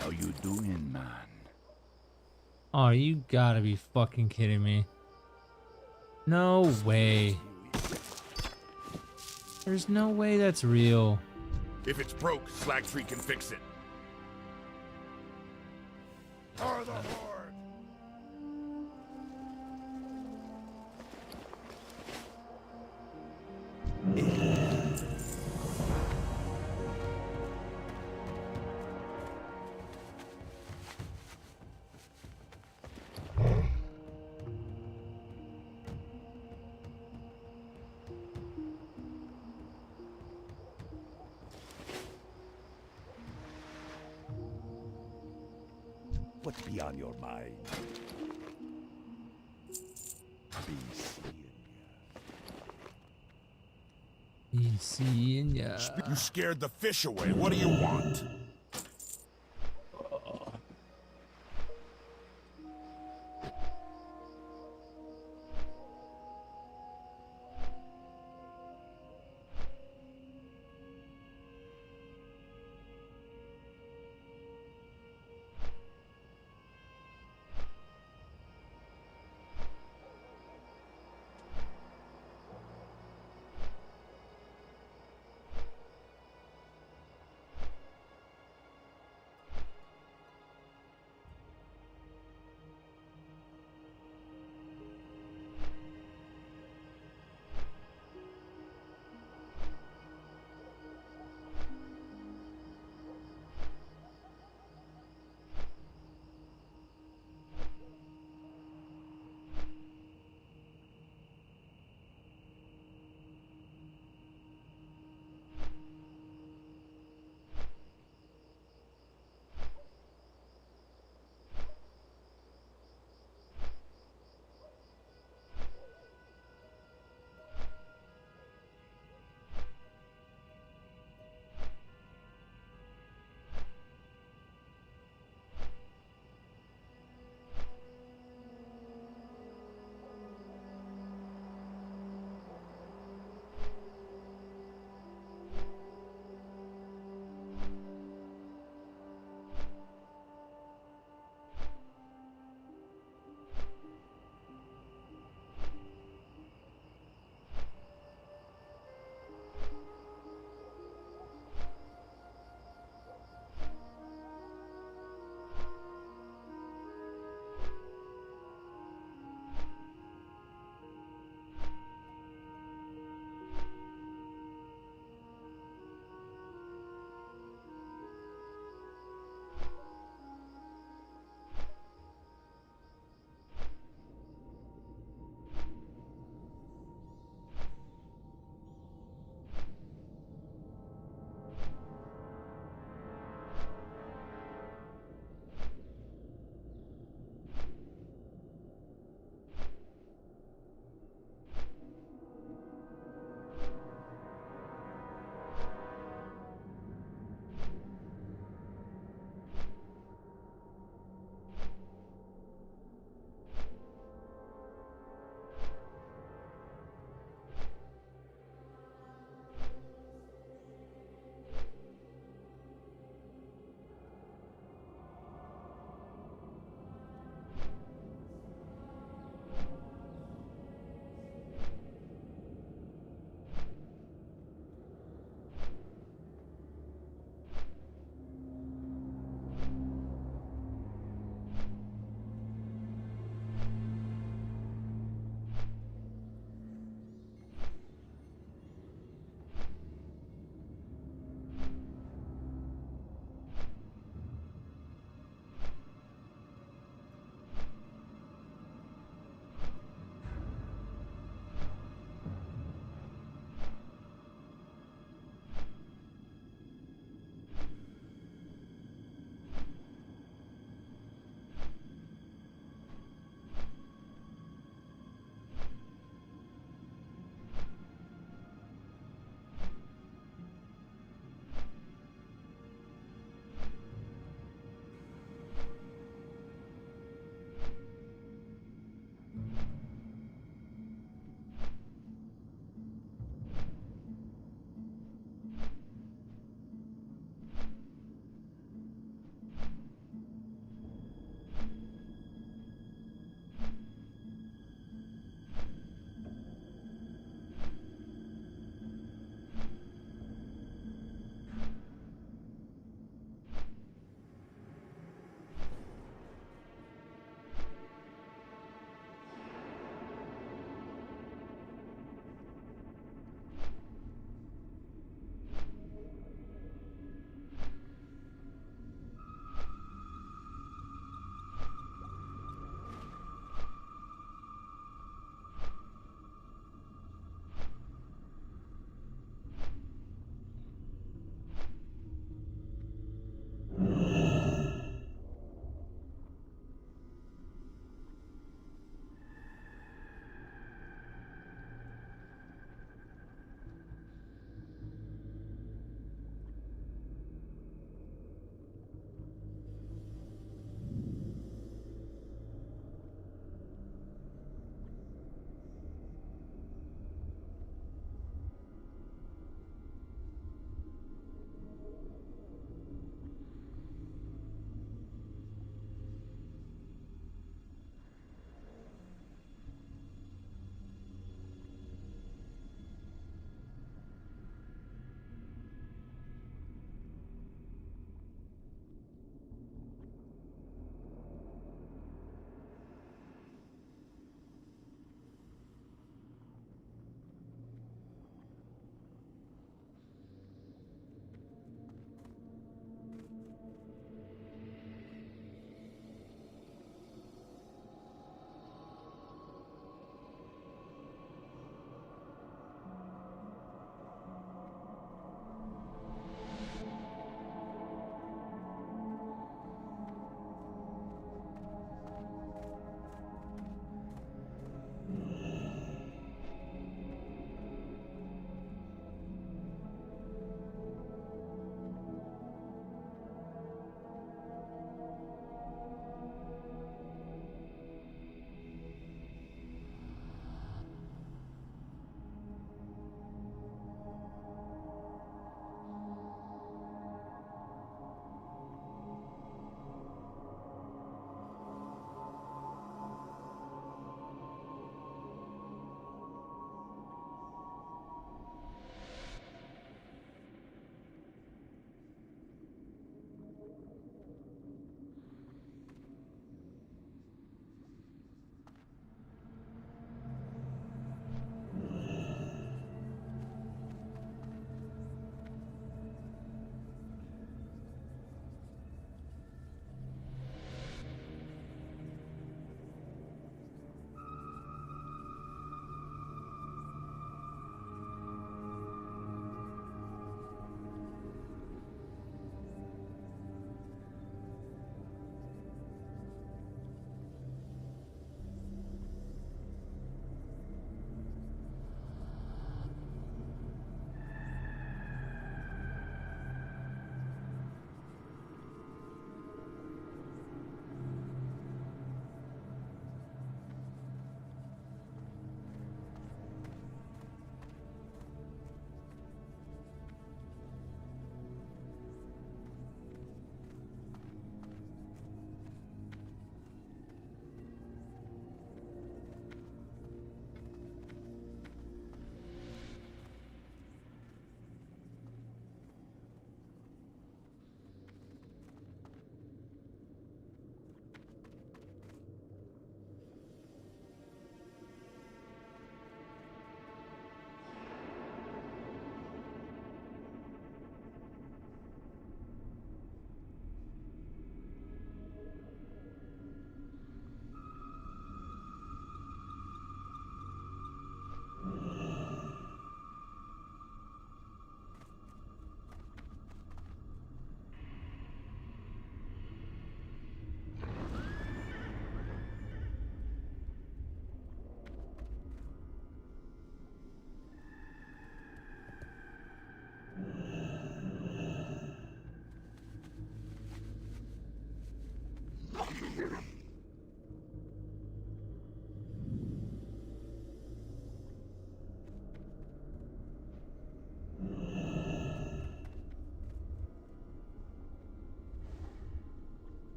How you doing, man? Oh, you gotta be fucking kidding me. No way. There's no way that's real. If it's broke, Slagtree can fix it. Are the Horde! What be on your mind? Be seeing ya. Be seeing ya. You scared the fish away. What do you want?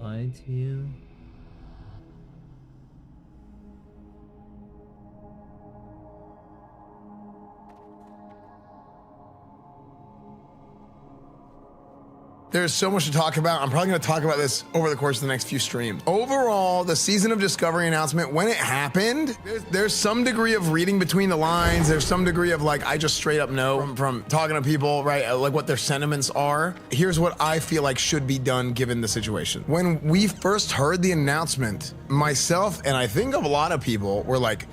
lie to you? There's so much to talk about. I'm probably going to talk about this over the course of the next few streams. Overall, the Season of Discovery announcement, when it happened, there's some degree of reading between the lines. There's some degree of like, I just straight up know from talking to people, right? Like what their sentiments are. Here's what I feel like should be done given the situation. When we first heard the announcement, myself and I think a lot of people were like,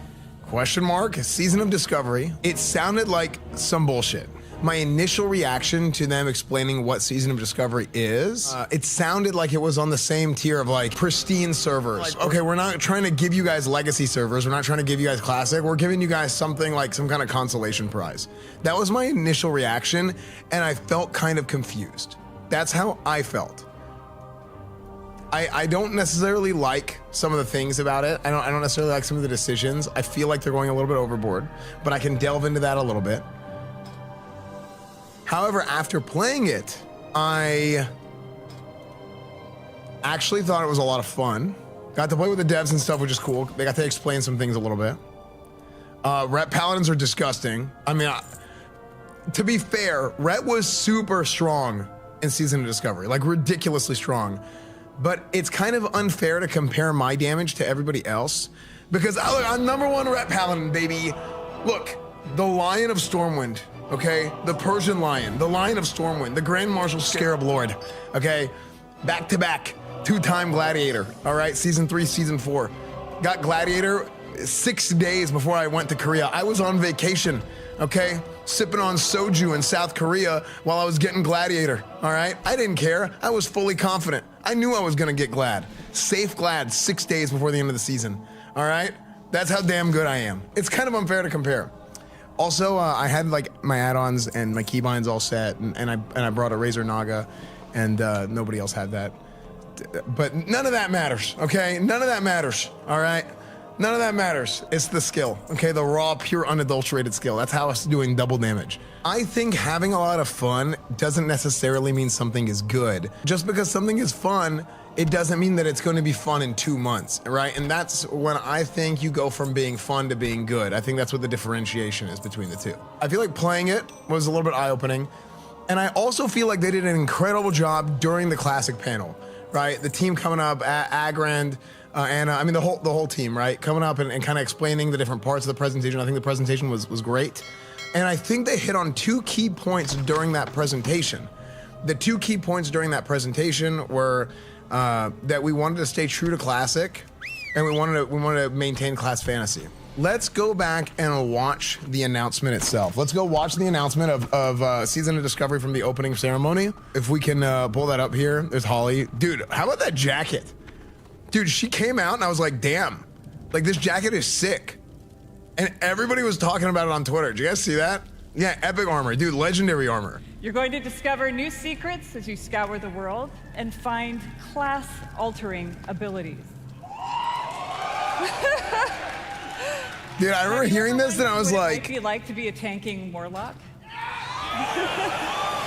question mark, Season of Discovery. It sounded like some bullshit. My initial reaction to them explaining what Season of Discovery is, it sounded like it was on the same tier of like pristine servers. Like, okay, we're not trying to give you guys legacy servers. We're not trying to give you guys classic. We're giving you guys something like some kind of consolation prize. That was my initial reaction, and I felt kind of confused. That's how I felt. I don't necessarily like some of the things about it. I don't necessarily like some of the decisions. I feel like they're going a little bit overboard, but I can delve into that a little bit. However, after playing it, I actually thought it was a lot of fun. Got to play with the devs and stuff, which is cool. They got to explain some things a little bit. Ret Paladins are disgusting. I mean, to be fair, Ret was super strong in Season of Discovery, like ridiculously strong. But it's kind of unfair to compare my damage to everybody else because I'm number one Ret Paladin, baby. Look, the Lion of Stormwind. Okay, the Persian Lion, the Lion of Stormwind, the Grand Marshal Scarab Lord, okay, back to back, 2-time Gladiator, all right, Season 3, Season 4. Got Gladiator 6 days before I went to Korea. I was on vacation, okay, sipping on soju in South Korea while I was getting Gladiator, all right? I didn't care, I was fully confident. I knew I was gonna get Glad. Safe Glad 6 days before the end of the season, all right? That's how damn good I am. It's kind of unfair to compare. Also, I had like my add-ons and my keybinds all set, and I brought a Razor Naga, and nobody else had that. But none of that matters, okay? None of that matters, all right? None of that matters. It's the skill, okay? The raw, pure, unadulterated skill. That's how it's doing double damage. I think having a lot of fun doesn't necessarily mean something is good. Just because something is fun, it doesn't mean that it's going to be fun in 2 months, right? And that's when I think you go from being fun to being good. I think that's what the differentiation is between the two. I feel like playing it was a little bit eye-opening. And I also feel like they did an incredible job during the classic panel, right? The team coming up, Agrand, Anna, I mean the whole team, right? Coming up and kind of explaining the different parts of the presentation. I think the presentation was great. And I think they hit on 2 key points during that presentation. The 2 key points during that presentation were that we wanted to stay true to classic, and we wanted to maintain class fantasy. Let's go back and watch the announcement itself. Let's go watch the announcement of Season of Discovery from the opening ceremony. If we can pull that up here. There's Holly. Dude, how about that jacket? Dude, she came out and I was like, damn, like this jacket is sick. And everybody was talking about it on Twitter. Did you guys see that? Yeah, epic armor. Dude, legendary armor. You're going to discover new secrets as you scour the world and find class-altering abilities. Dude, I remember hearing this and I was like... What it might be like to be a tanking warlock?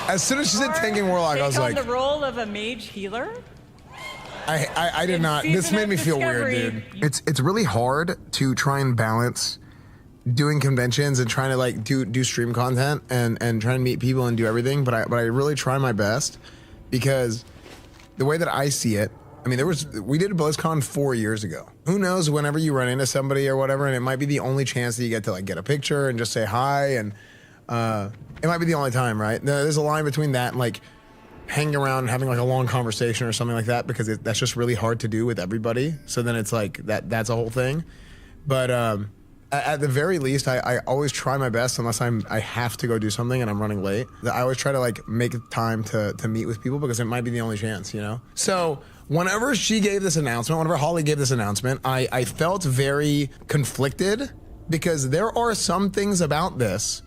As soon as she said tanking warlock, I was like... Take on the role of a mage healer? I did not. This made me feel weird, dude. It's really hard to try and balance doing conventions and trying to like do stream content and trying to meet people and do everything, but I really try my best because the way that I see it, I mean, we did BlizzCon 4 years ago. Who knows, whenever you run into somebody or whatever, and it might be the only chance that you get to like get a picture and just say hi, and it might be the only time, right? There's a line between that and like hanging around and having like a long conversation or something like that, because that's just really hard to do with everybody. So then it's like that's a whole thing. But at the very least, I always try my best, unless I have to go do something and I'm running late. I always try to like make time to meet with people, because it might be the only chance, you know? So whenever she gave this announcement, whenever Holly gave this announcement, I felt very conflicted, because there are some things about this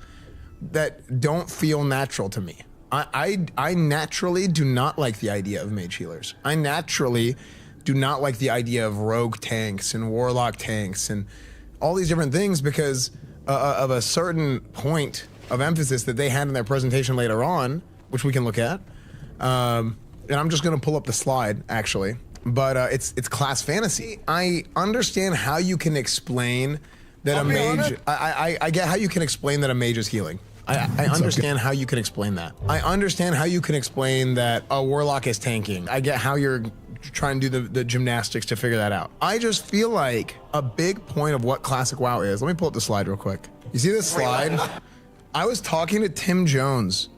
that don't feel natural to me. I naturally do not like the idea of mage healers. I naturally do not like the idea of rogue tanks and warlock tanks and all these different things, because of a certain point of emphasis that they had in their presentation later on, which we can look at. And I'm just gonna pull up the slide, actually, but it's class fantasy. I understand how you can explain that a mage. I get how you can explain that a mage is healing. I understand how you can explain that. I understand how you can explain that a warlock is tanking. I get how you're trying to do the gymnastics to figure that out. I just feel like a big point of what classic WoW is. Let me pull up the slide real quick. You see this slide? I was talking to Tim Jones,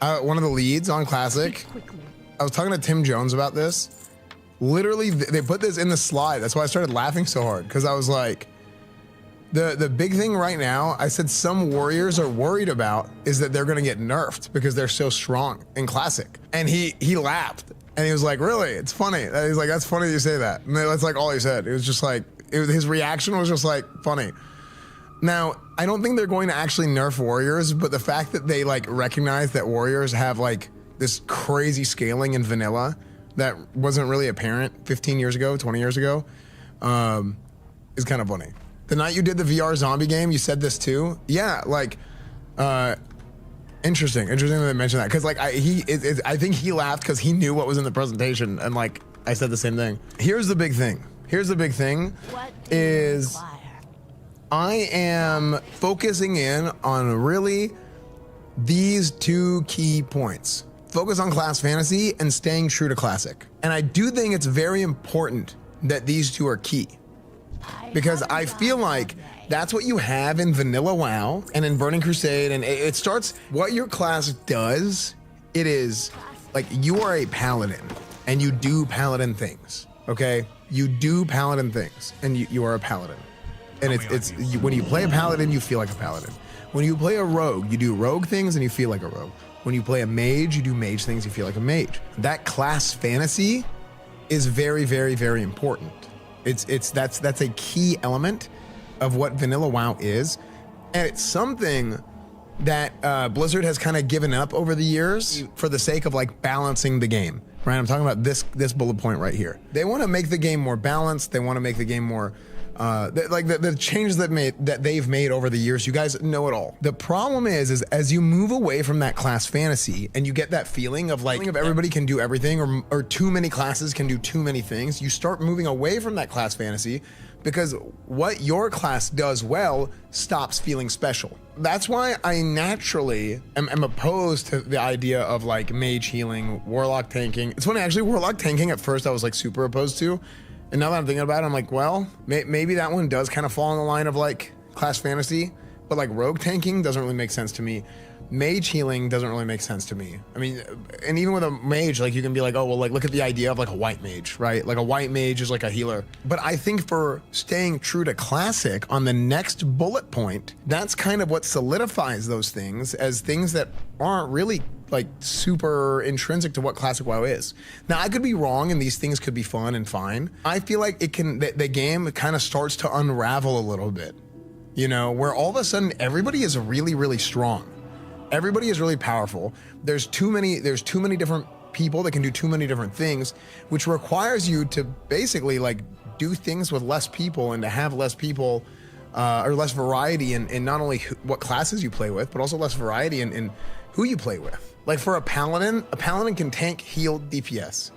one of the leads on classic. I was talking to Tim Jones about this. Literally, they put this in the slide. That's why I started laughing so hard, because I was like, the big thing right now, I said some warriors are worried about is that they're gonna get nerfed because they're so strong in classic. And he laughed and he was like, really? It's funny. And he's like, that's funny you say that. And that's like all he said. It was just like, his reaction was just like funny. Now, I don't think they're going to actually nerf warriors, but the fact that they like recognize that warriors have like this crazy scaling in vanilla that wasn't really apparent 15 years ago, 20 years ago, is kind of funny. The night you did the VR zombie game, you said this too. Yeah, like, interesting that they mentioned that, because like I think he laughed because he knew what was in the presentation, and like I said the same thing. Here's the big thing. Is I am focusing in on really these two key points. Focus on class fantasy and staying true to classic. And I do think it's very important that these two are key, because I feel like that's what you have in vanilla WoW and in Burning Crusade, and it starts what your class does. It is like you are a paladin and you do paladin things, okay? You do paladin things and you are a paladin. And when you play a paladin, you feel like a paladin. When you play a rogue, you do rogue things and you feel like a rogue. When you play a mage, you do mage things, you feel like a mage. That class fantasy is very, very, very important. That's a key element of what vanilla WoW is, and it's something that Blizzard has kind of given up over the years for the sake of like balancing the game. Right? I'm talking about this bullet point right here. They want to make the game more balanced. They want to make the game more like the changes that they've made over the years. You guys know it all. The problem is as you move away from that class fantasy and you get that feeling of like everybody can do everything, or too many classes can do too many things, you start moving away from that class fantasy, because what your class does well stops feeling special. That's why I naturally am opposed to the idea of like mage healing, warlock tanking. It's funny, actually, warlock tanking at first I was like super opposed to. And now that I'm thinking about it, I'm like, well, maybe that one does kind of fall in the line of like class fantasy, but like rogue tanking doesn't really make sense to me. Mage healing doesn't really make sense to me. I mean, and even with a mage, like you can be like, oh, well, like look at the idea of like a white mage, right? Like a white mage is like a healer. But I think for staying true to classic on the next bullet point, that's kind of what solidifies those things as things that aren't really like super intrinsic to what classic WoW is. Now I could be wrong and these things could be fun and fine. I feel like the game kind of starts to unravel a little bit, you know, where all of a sudden everybody is really, really strong. Everybody is really powerful. There's too many different people that can do too many different things, which requires you to basically like do things with less people and to have less people or less variety in not only what classes you play with, but also less variety in who you play with. Like for a paladin can tank, heal, DPS.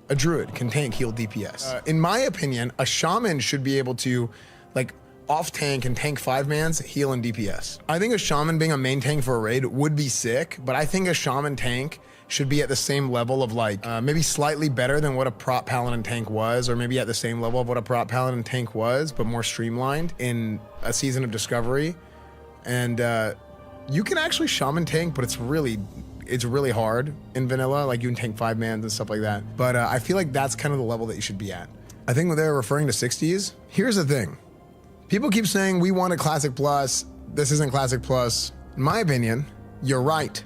A druid can tank, heal, DPS. In my opinion, a shaman should be able to like off tank and tank 5-mans, heal, and DPS. I think a shaman being a main tank for a raid would be sick, but I think a shaman tank should be at the same level of like maybe slightly better than what a prop paladin tank was, or maybe at the same level of what a prop paladin tank was, but more streamlined in a season of discovery. And you can actually shaman tank, but it's really hard in vanilla. Like you can tank 5-mans and stuff like that. But I feel like that's kind of the level that you should be at. I think when they're referring to 60s, here's the thing. People keep saying we want a Classic Plus, this isn't Classic Plus. In my opinion, you're right.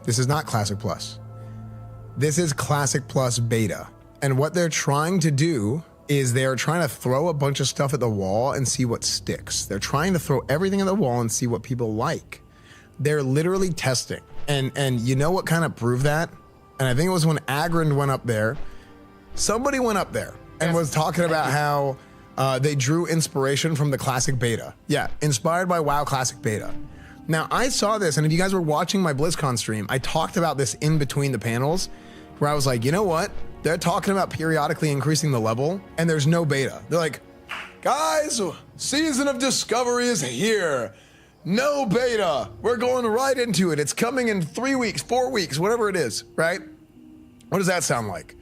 This is not Classic Plus. This is Classic Plus Beta. And what they're trying to do is they're trying to throw a bunch of stuff at the wall and see what sticks. They're trying to throw everything at the wall and see what people like. They're literally testing. And you know what kind of proved that? And I think it was when Agrind went up there. Somebody went up there and was talking about how they drew inspiration from the Classic Beta. Yeah, inspired by WoW Classic Beta. Now, I saw this, and if you guys were watching my BlizzCon stream, I talked about this in between the panels, where I was like, you know what? They're talking about periodically increasing the level, and there's no beta. They're like, guys, season of discovery is here. No beta. We're going right into it. It's coming in 3 weeks, 4 weeks, whatever it is, right? What does that sound like?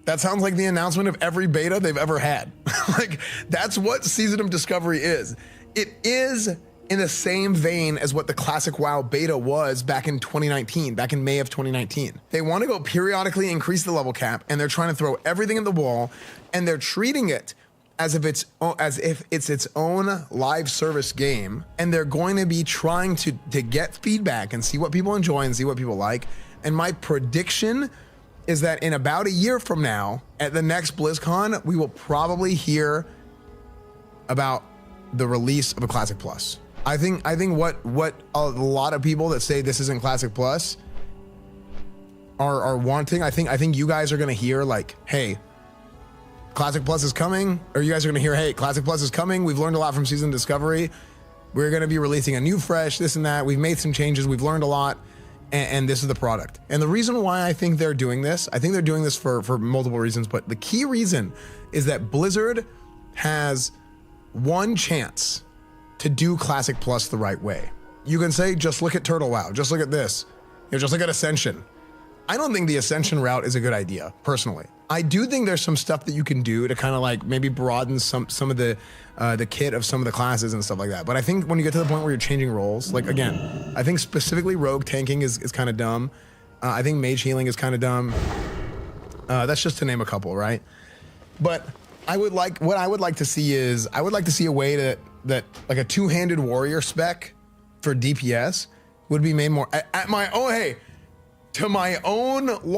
That sounds like the announcement of every beta they've ever had. Like, that's what season of discovery is. It is in the same vein as what the classic WoW beta was back in 2019, back in May of 2019. They want to go periodically increase the level cap, and they're trying to throw everything at the wall, and they're treating it as if it's its own live service game, and they're going to be trying to get feedback and see what people enjoy and see what people like. And my prediction is that in about a year from now, at the next BlizzCon, we will probably hear about the release of a Classic Plus. I think what a lot of people that say this isn't Classic Plus are wanting. I think you guys are gonna hear like, hey, Classic Plus is coming, or you guys are gonna hear, hey, Classic Plus is coming. We've learned a lot from Season Discovery. We're gonna be releasing a new fresh, this and that. We've made some changes. We've learned a lot, and this is the product. And the reason why I think they're doing this, I think they're doing this for multiple reasons, but the key reason is that Blizzard has one chance to do Classic Plus the right way. You can say, just look at Turtle WoW, just look at this, just look at Ascension. I don't think the Ascension route is a good idea, personally. I do think there's some stuff that you can do to kind of like maybe broaden some of the kit of some of the classes and stuff like that. But I think when you get to the point where you're changing roles, like again, I think specifically rogue tanking is kind of dumb. I think mage healing is kind of dumb. That's just to name a couple, right? But what I would like to see is, I would like to see a way that like a two-handed warrior spec for DPS would be made more at my own, hey, to my own